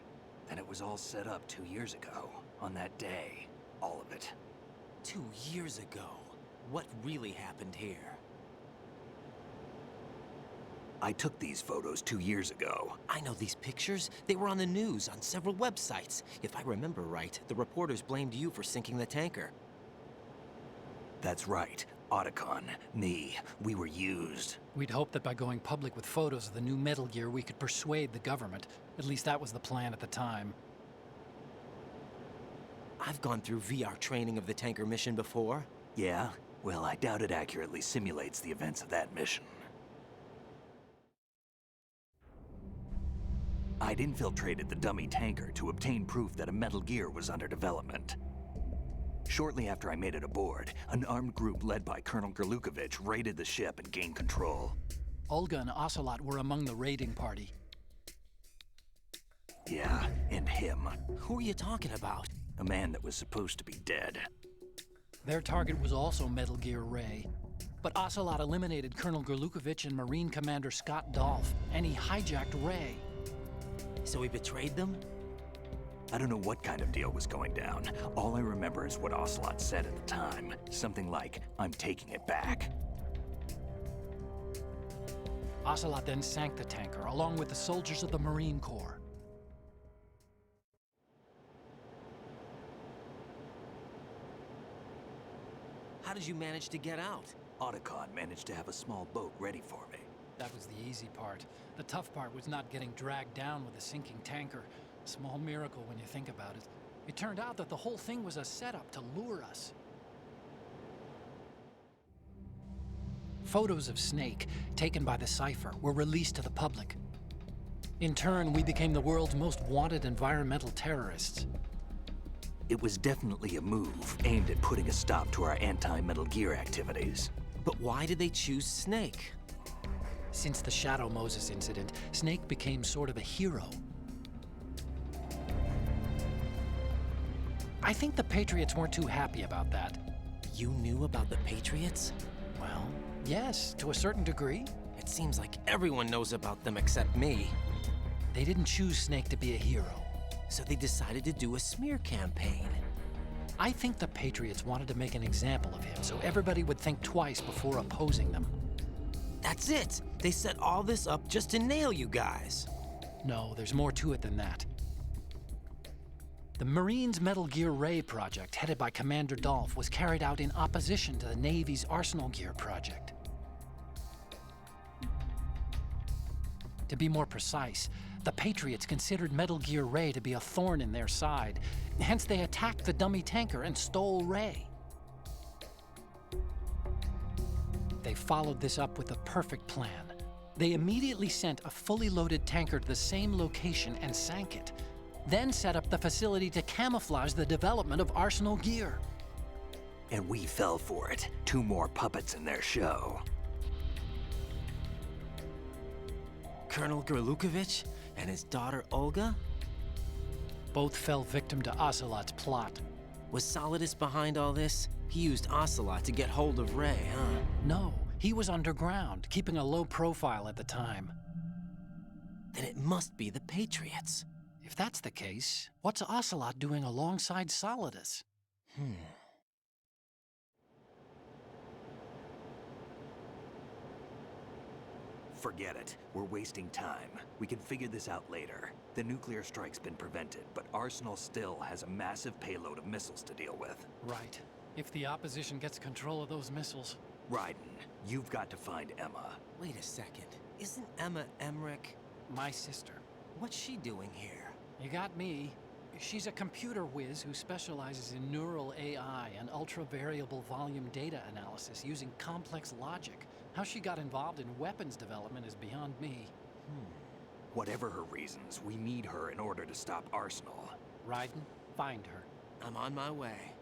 And it was all set up 2 years ago, on that day. All of it. 2 years ago? What really happened here? I took these photos 2 years ago. I know these pictures. They were on the news, on several websites. If I remember right, the reporters blamed you for sinking the tanker. That's right. Otacon, me, we were used. We'd hoped that by going public with photos of the new Metal Gear, we could persuade the government. At least that was the plan at the time. I've gone through VR training of the tanker mission before. Yeah? Well, I doubt it accurately simulates the events of that mission. I'd infiltrated the dummy tanker to obtain proof that a Metal Gear was under development. Shortly after I made it aboard, an armed group led by Colonel Gerlukovich raided the ship and gained control. Olga and Ocelot were among the raiding party. Yeah, and him. Who are you talking about? A man that was supposed to be dead. Their target was also Metal Gear Ray. But Ocelot eliminated Colonel Gerlukovich and Marine Commander Scott Dolph, and he hijacked Ray. So he betrayed them? I don't know what kind of deal was going down. All I remember is what Ocelot said at the time. Something like, "I'm taking it back." Ocelot then sank the tanker, along with the soldiers of the Marine Corps. How did you manage to get out? Otacon managed to have a small boat ready for me. That was the easy part. The tough part was not getting dragged down with a sinking tanker. A small miracle when you think about it. It turned out that the whole thing was a setup to lure us. Photos of Snake, taken by the Cypher, were released to the public. In turn, we became the world's most wanted environmental terrorists. It was definitely a move aimed at putting a stop to our anti-Metal Gear activities. But why did they choose Snake? Since the Shadow Moses incident, Snake became sort of a hero. I think the Patriots weren't too happy about that. You knew about the Patriots? Well, yes, to a certain degree. It seems like everyone knows about them except me. They didn't choose Snake to be a hero. So they decided to do a smear campaign. I think the Patriots wanted to make an example of him so everybody would think twice before opposing them. That's it! They set all this up just to nail you guys. No, there's more to it than that. The Marines' Metal Gear Ray project, headed by Commander Dolph, was carried out in opposition to the Navy's Arsenal Gear project. To be more precise, the Patriots considered Metal Gear Ray to be a thorn in their side. Hence, they attacked the dummy tanker and stole Ray. They followed this up with a perfect plan. They immediately sent a fully loaded tanker to the same location and sank it, then set up the facility to camouflage the development of Arsenal Gear. And we fell for it. 2 more puppets in their show. Colonel Gerlukovich and his daughter Olga? Both fell victim to Ocelot's plot. Was Solidus behind all this? He used Ocelot to get hold of Ray, huh? No, he was underground, keeping a low profile at the time. Then it must be the Patriots. If that's the case, what's Ocelot doing alongside Solidus? Forget it. We're wasting time. We can figure this out later. The nuclear strike's been prevented, but Arsenal still has a massive payload of missiles to deal with. Right. If the opposition gets control of those missiles... Raiden, you've got to find Emma. Wait a second. Isn't Emma Emmerich my sister? What's she doing here? You got me. She's a computer whiz who specializes in neural AI and ultra-variable volume data analysis using complex logic. How she got involved in weapons development is beyond me. Whatever her reasons, we need her in order to stop Arsenal. Raiden, find her. I'm on my way.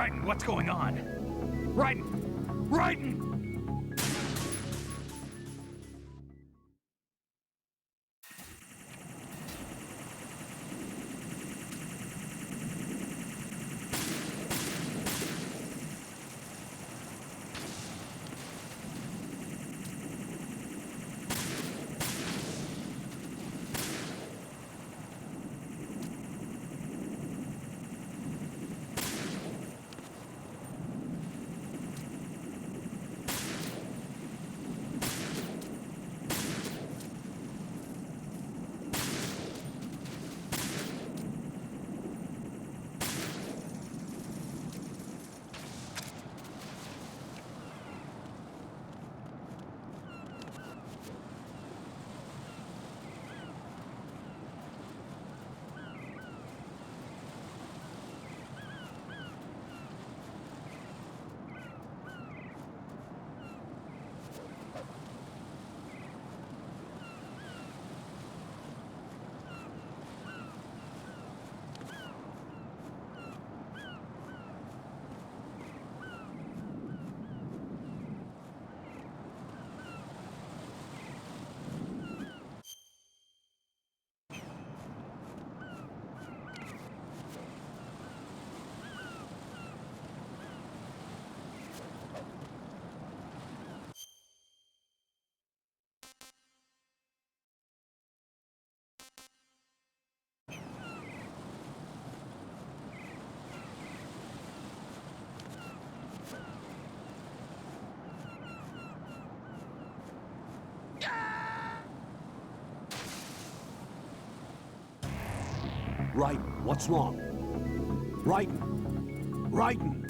Raiden, what's going on? Raiden! Raiden! Raiden, what's wrong? Raiden! Raiden!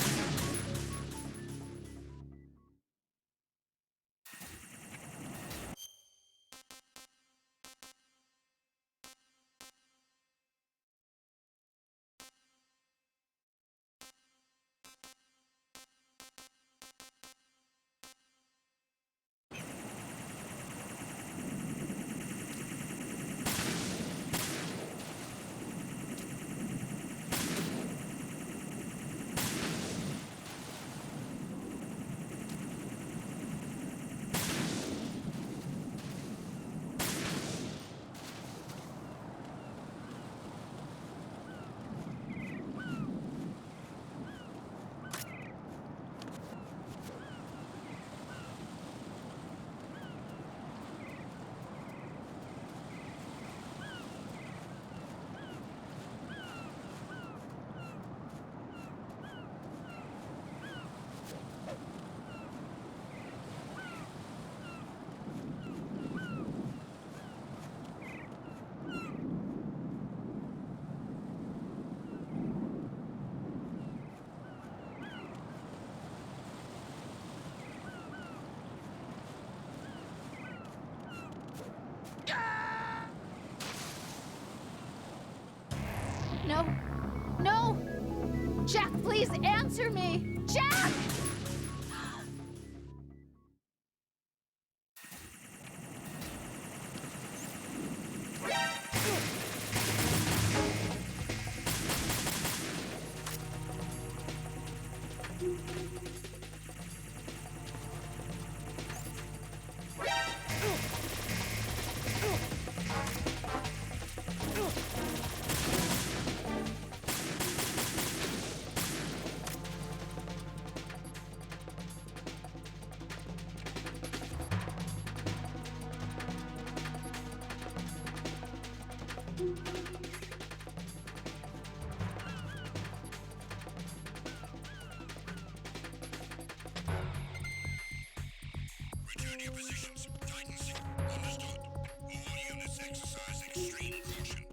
No. No! Jack, please answer me! Jack! Return to your positions. Titans. Understood. All units exercise extreme caution.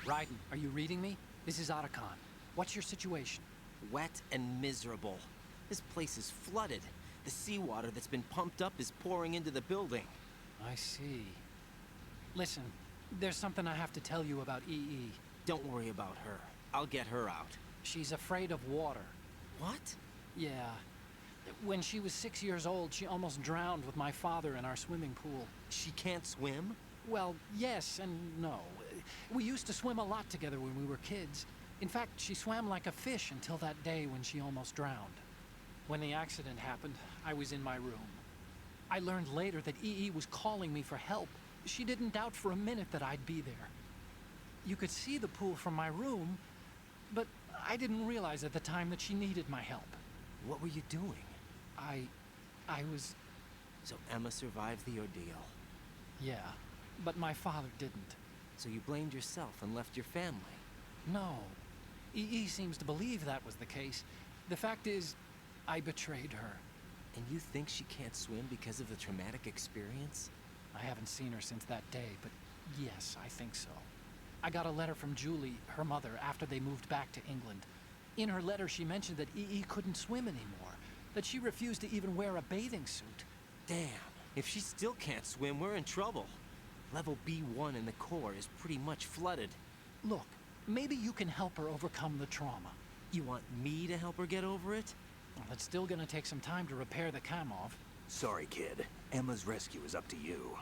Raiden, are you reading me? This is Otacon. What's your situation? Wet and miserable. This place is flooded. The seawater that's been pumped up is pouring into the building. I see. Listen, there's something I have to tell you about EE. Don't worry about her. I'll get her out. She's afraid of water. What? Yeah. When she was 6 years old, she almost drowned with my father in our swimming pool. She can't swim? Well, yes and no. We used to swim a lot together when we were kids. In fact, she swam like a fish until that day when she almost drowned. When the accident happened, I was in my room. I learned later that EE was calling me for help. She didn't doubt for a minute that I'd be there. You could see the pool from my room, but I didn't realize at the time that she needed my help. What were you doing? I was... So Emma survived the ordeal. Yeah, but my father didn't. So you blamed yourself and left your family? No. EE seems to believe that was the case. The fact is, I betrayed her. And you think she can't swim because of the traumatic experience? I haven't seen her since that day, but yes, I think so. I got a letter from Julie, her mother, after they moved back to England. In her letter, she mentioned that EE couldn't swim anymore, that she refused to even wear a bathing suit. Damn, if she still can't swim, we're in trouble. Level B1 in the core is pretty much flooded. Look, maybe you can help her overcome the trauma. You want me to help her get over it? Well, it's still gonna take some time to repair the Kamov. Sorry, kid. Emma's rescue is up to you.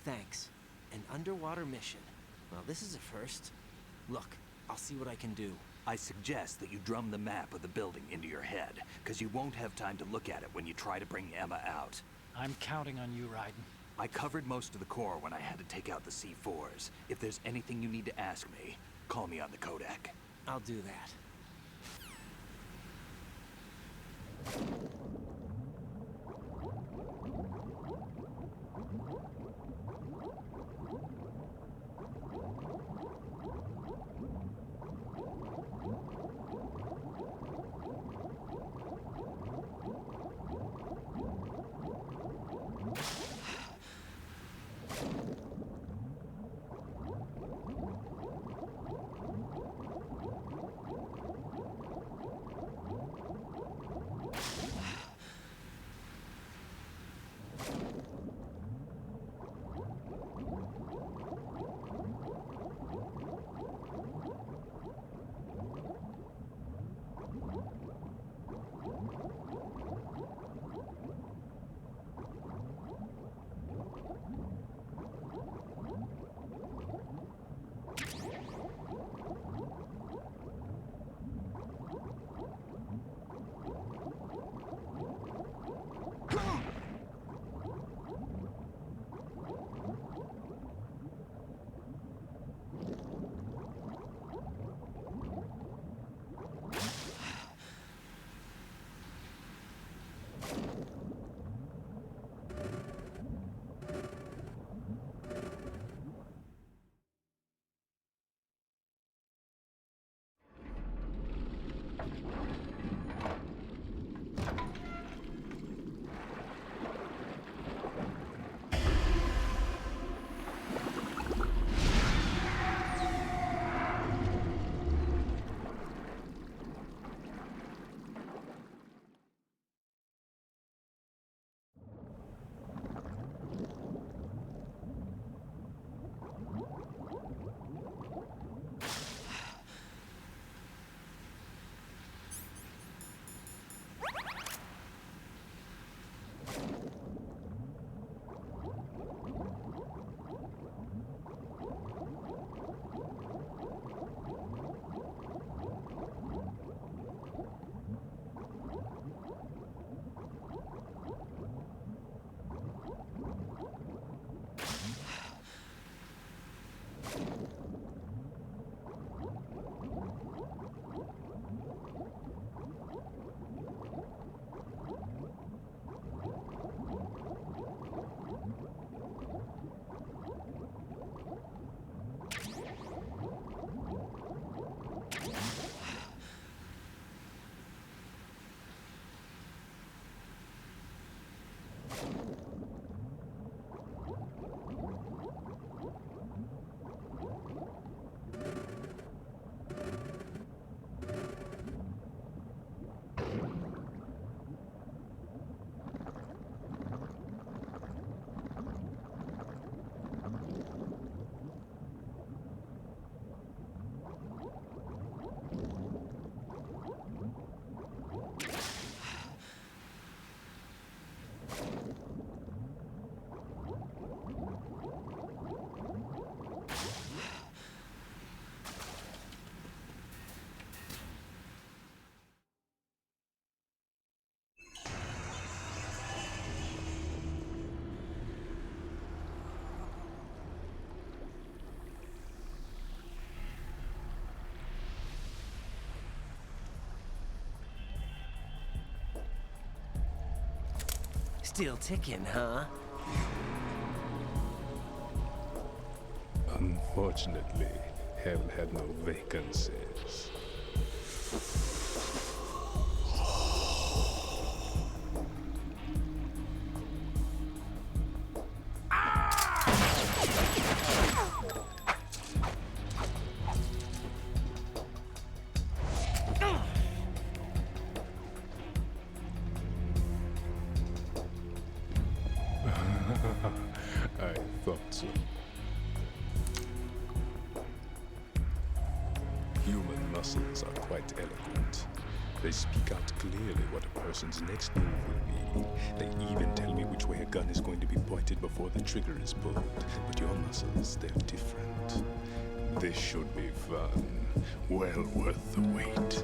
Thanks. An underwater mission. Well, this is a first. Look, I'll see what I can do. I suggest that you drum the map of the building into your head, because you won't have time to look at it when you try to bring Emma out. I'm counting on you, Raiden. I covered most of the core when I had to take out the C4s. If there's anything you need to ask me, call me on the codec. I'll do that. Still ticking, huh? Unfortunately, hell had no vacancies. I thought so. Human muscles are quite eloquent. They speak out clearly what a person's next move will be. They even tell me which way a gun is going to be pointed before the trigger is pulled. But your muscles, they're different. This should be fun. Well worth the wait.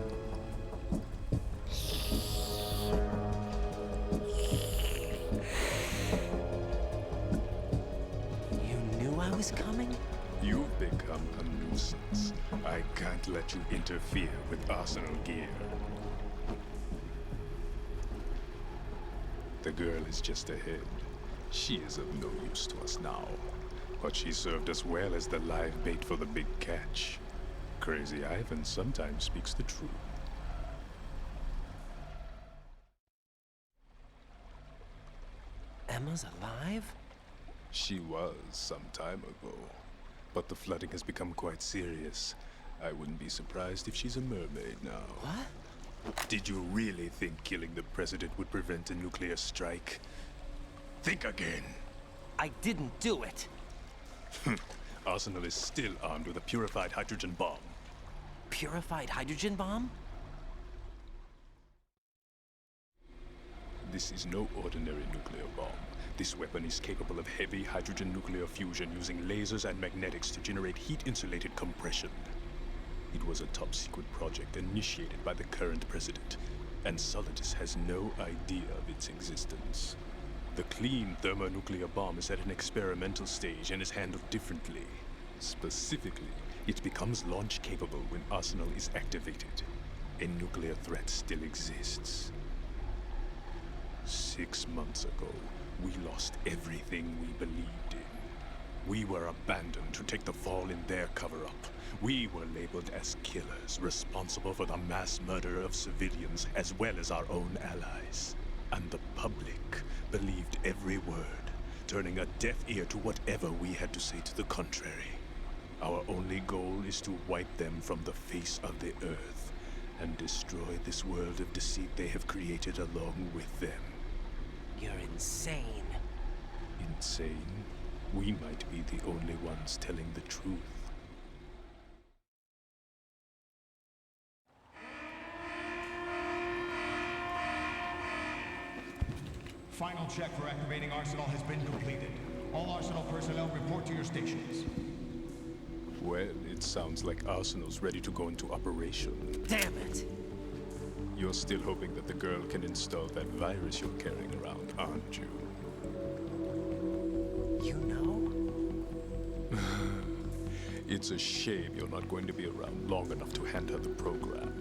I was coming? You've become a nuisance. I can't let you interfere with Arsenal gear. The girl is just ahead. She is of no use to us now. But she served us well as the live bait for the big catch. Crazy Ivan sometimes speaks the truth. Emma's alive? She was some time ago. But the flooding has become quite serious. I wouldn't be surprised if she's a mermaid now. What? Did you really think killing the president would prevent a nuclear strike? Think again. I didn't do it. Arsenal is still armed with a purified hydrogen bomb. Purified hydrogen bomb? This is no ordinary nuclear bomb. This weapon is capable of heavy hydrogen nuclear fusion using lasers and magnetics to generate heat-insulated compression. It was a top-secret project initiated by the current president, and Solidus has no idea of its existence. The clean thermonuclear bomb is at an experimental stage and is handled differently. Specifically, it becomes launch-capable when Arsenal is activated. A nuclear threat still exists. 6 months ago, we lost everything we believed in. We were abandoned to take the fall in their cover-up. We were labeled as killers, responsible for the mass murder of civilians as well as our own allies. And the public believed every word, turning a deaf ear to whatever we had to say to the contrary. Our only goal is to wipe them from the face of the earth and destroy this world of deceit they have created along with them. You're insane. Insane? We might be the only ones telling the truth. Final check for activating Arsenal has been completed. All Arsenal personnel report to your stations. Well, it sounds like Arsenal's ready to go into operation. Damn it! You're still hoping that the girl can install that virus you're carrying around, aren't you? You know? It's a shame you're not going to be around long enough to hand her the program.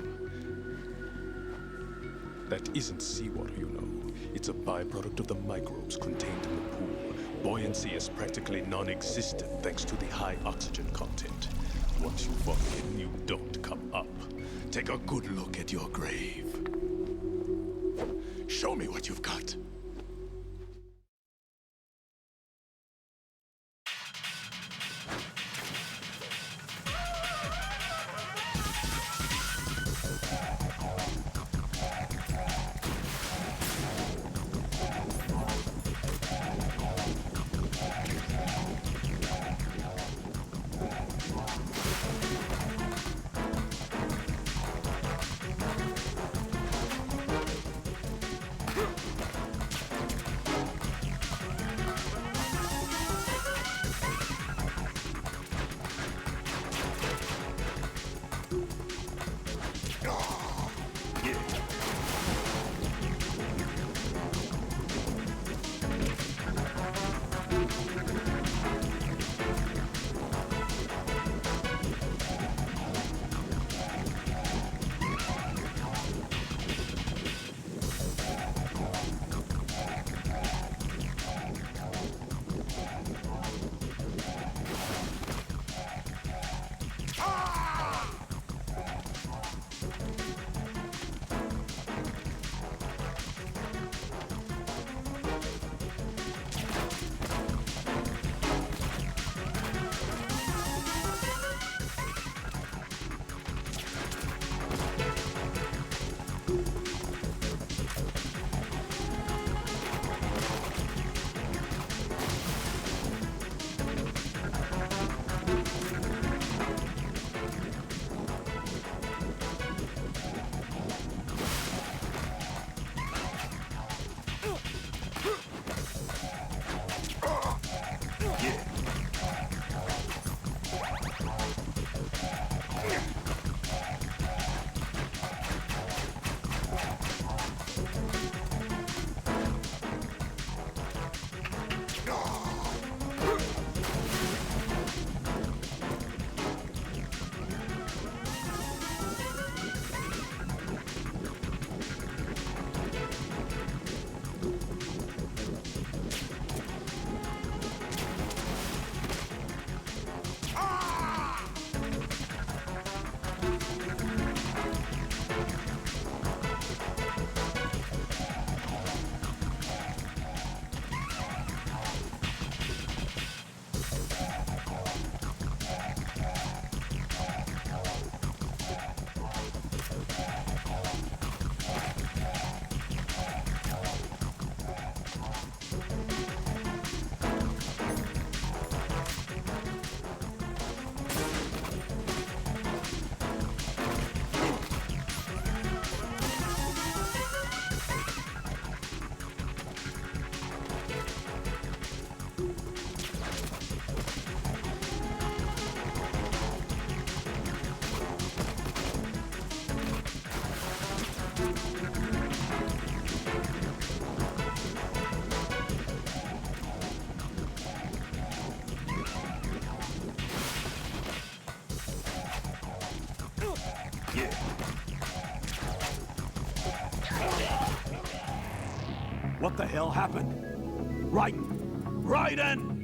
That isn't seawater, you know. It's a byproduct of the microbes contained in the pool. Buoyancy is practically non-existent thanks to the high oxygen content. Once you fall in, you don't come up. Take a good look at your grave. Show me what you've got. What the hell happened? Raiden! Raiden!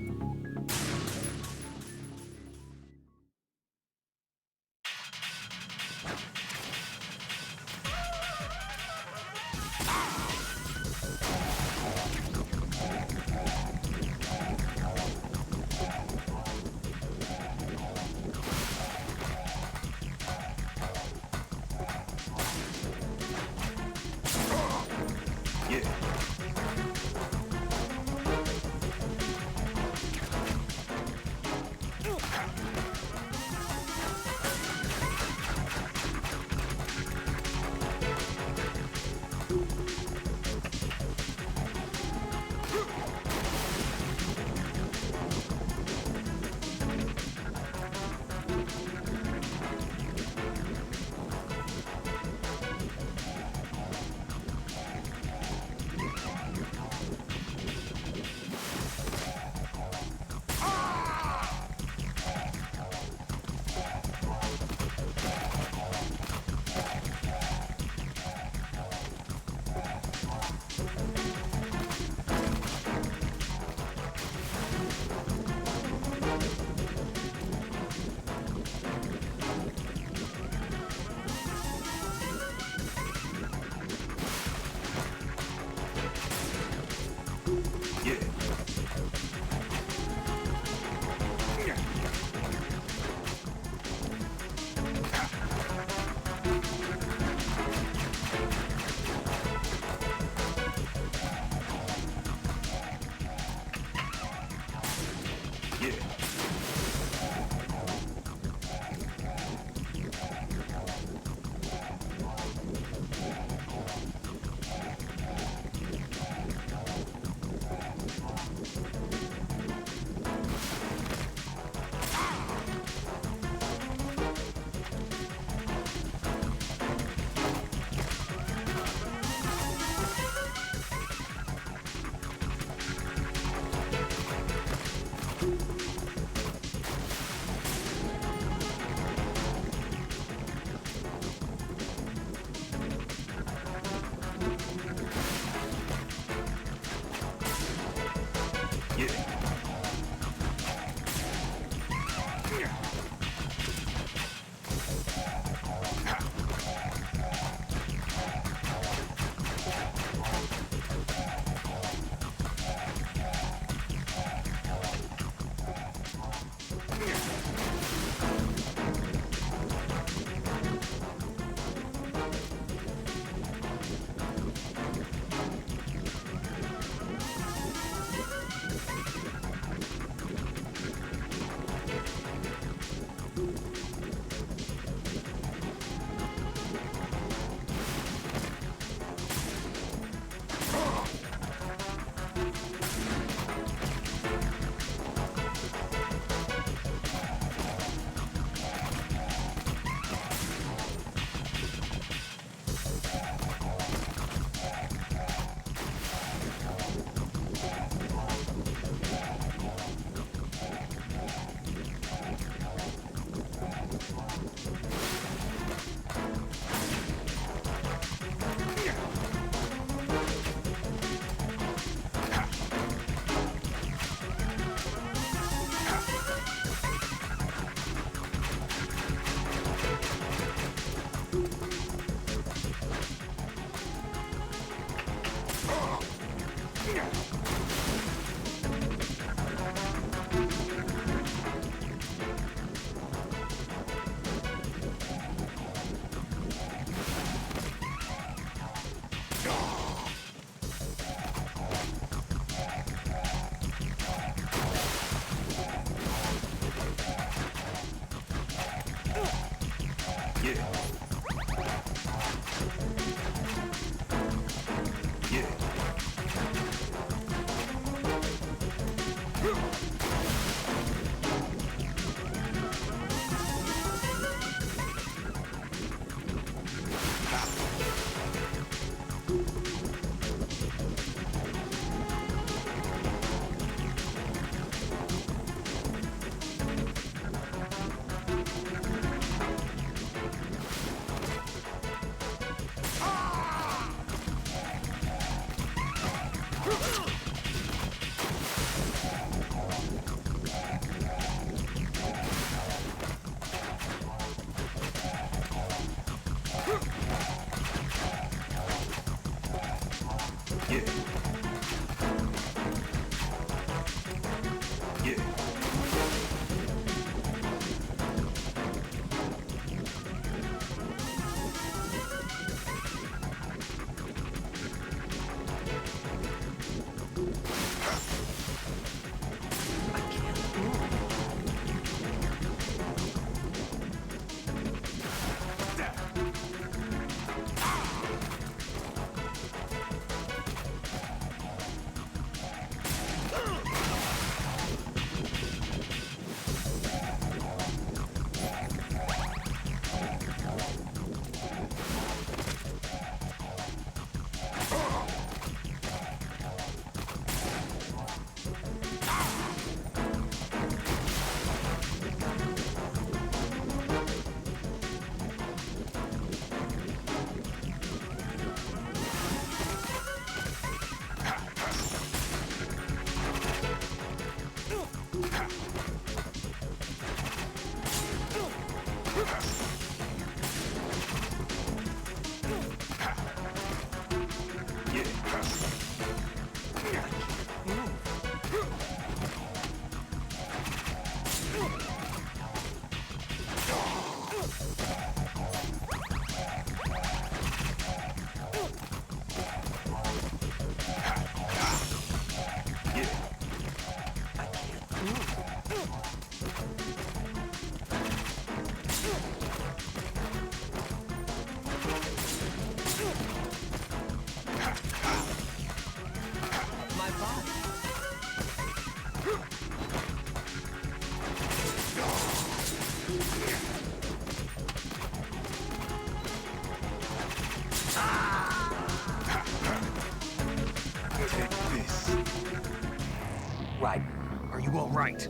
Raiden, are you all right?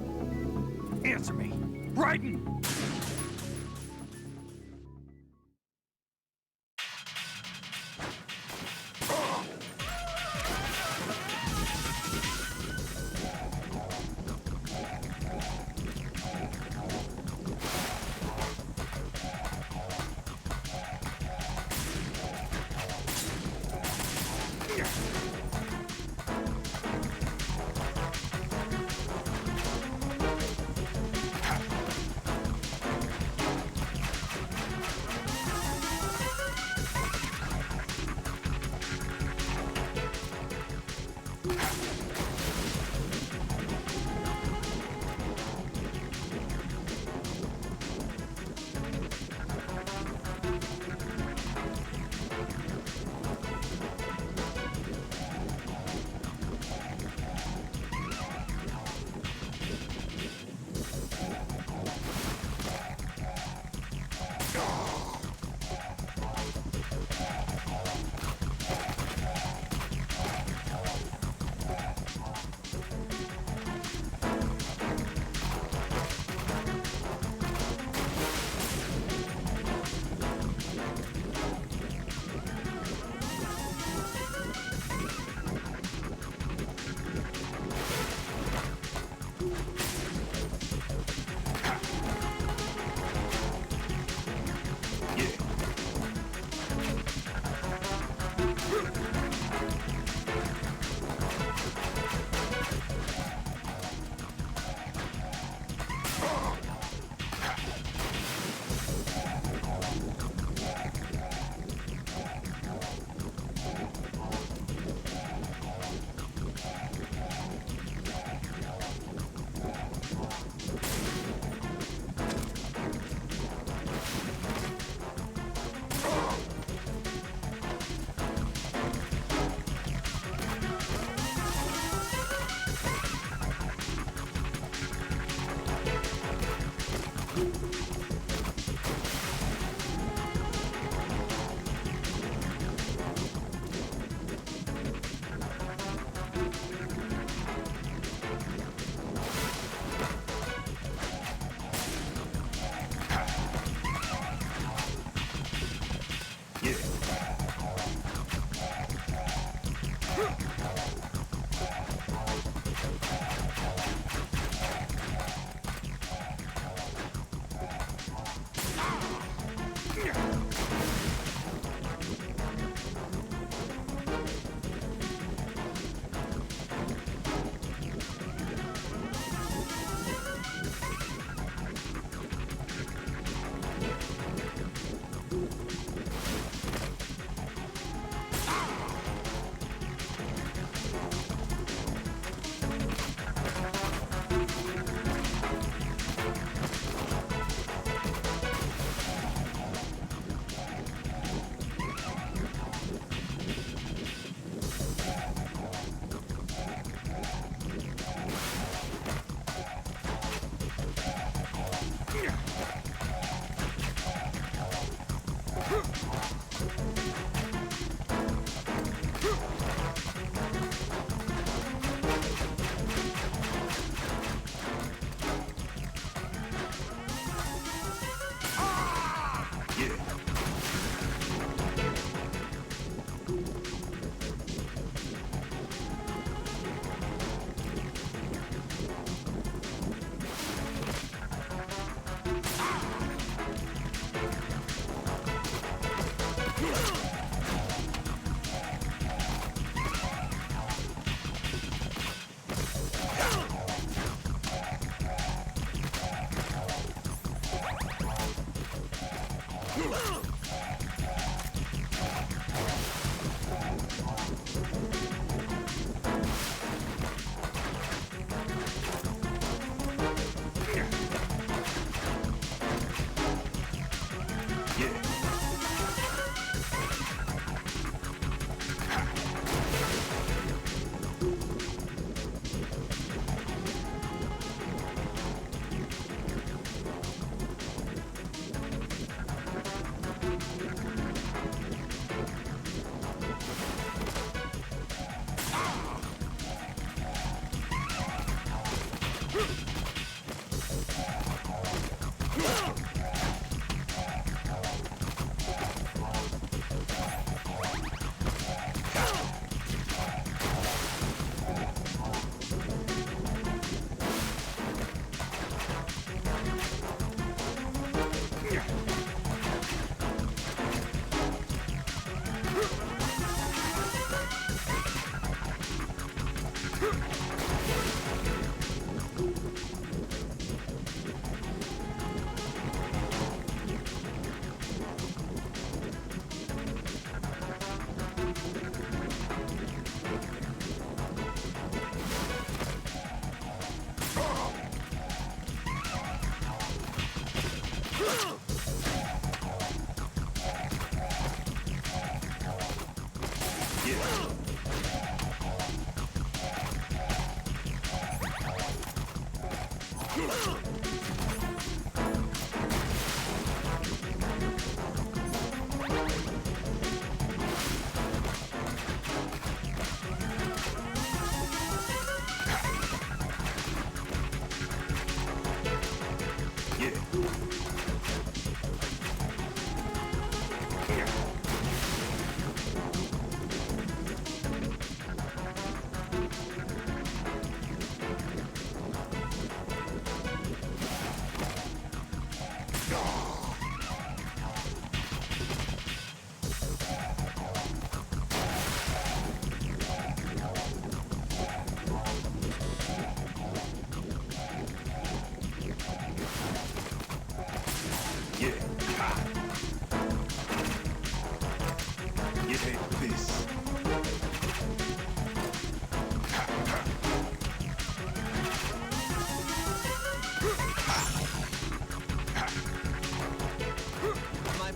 Answer me. Raiden! My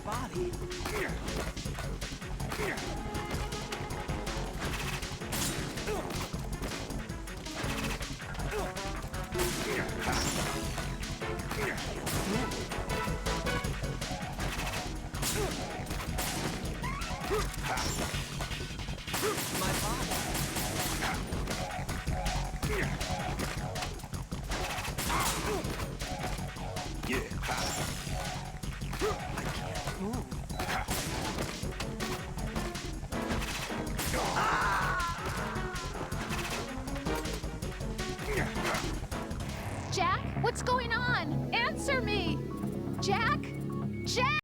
body. My body. I can't move. Jack, what's going on? Answer me! Jack? Jack!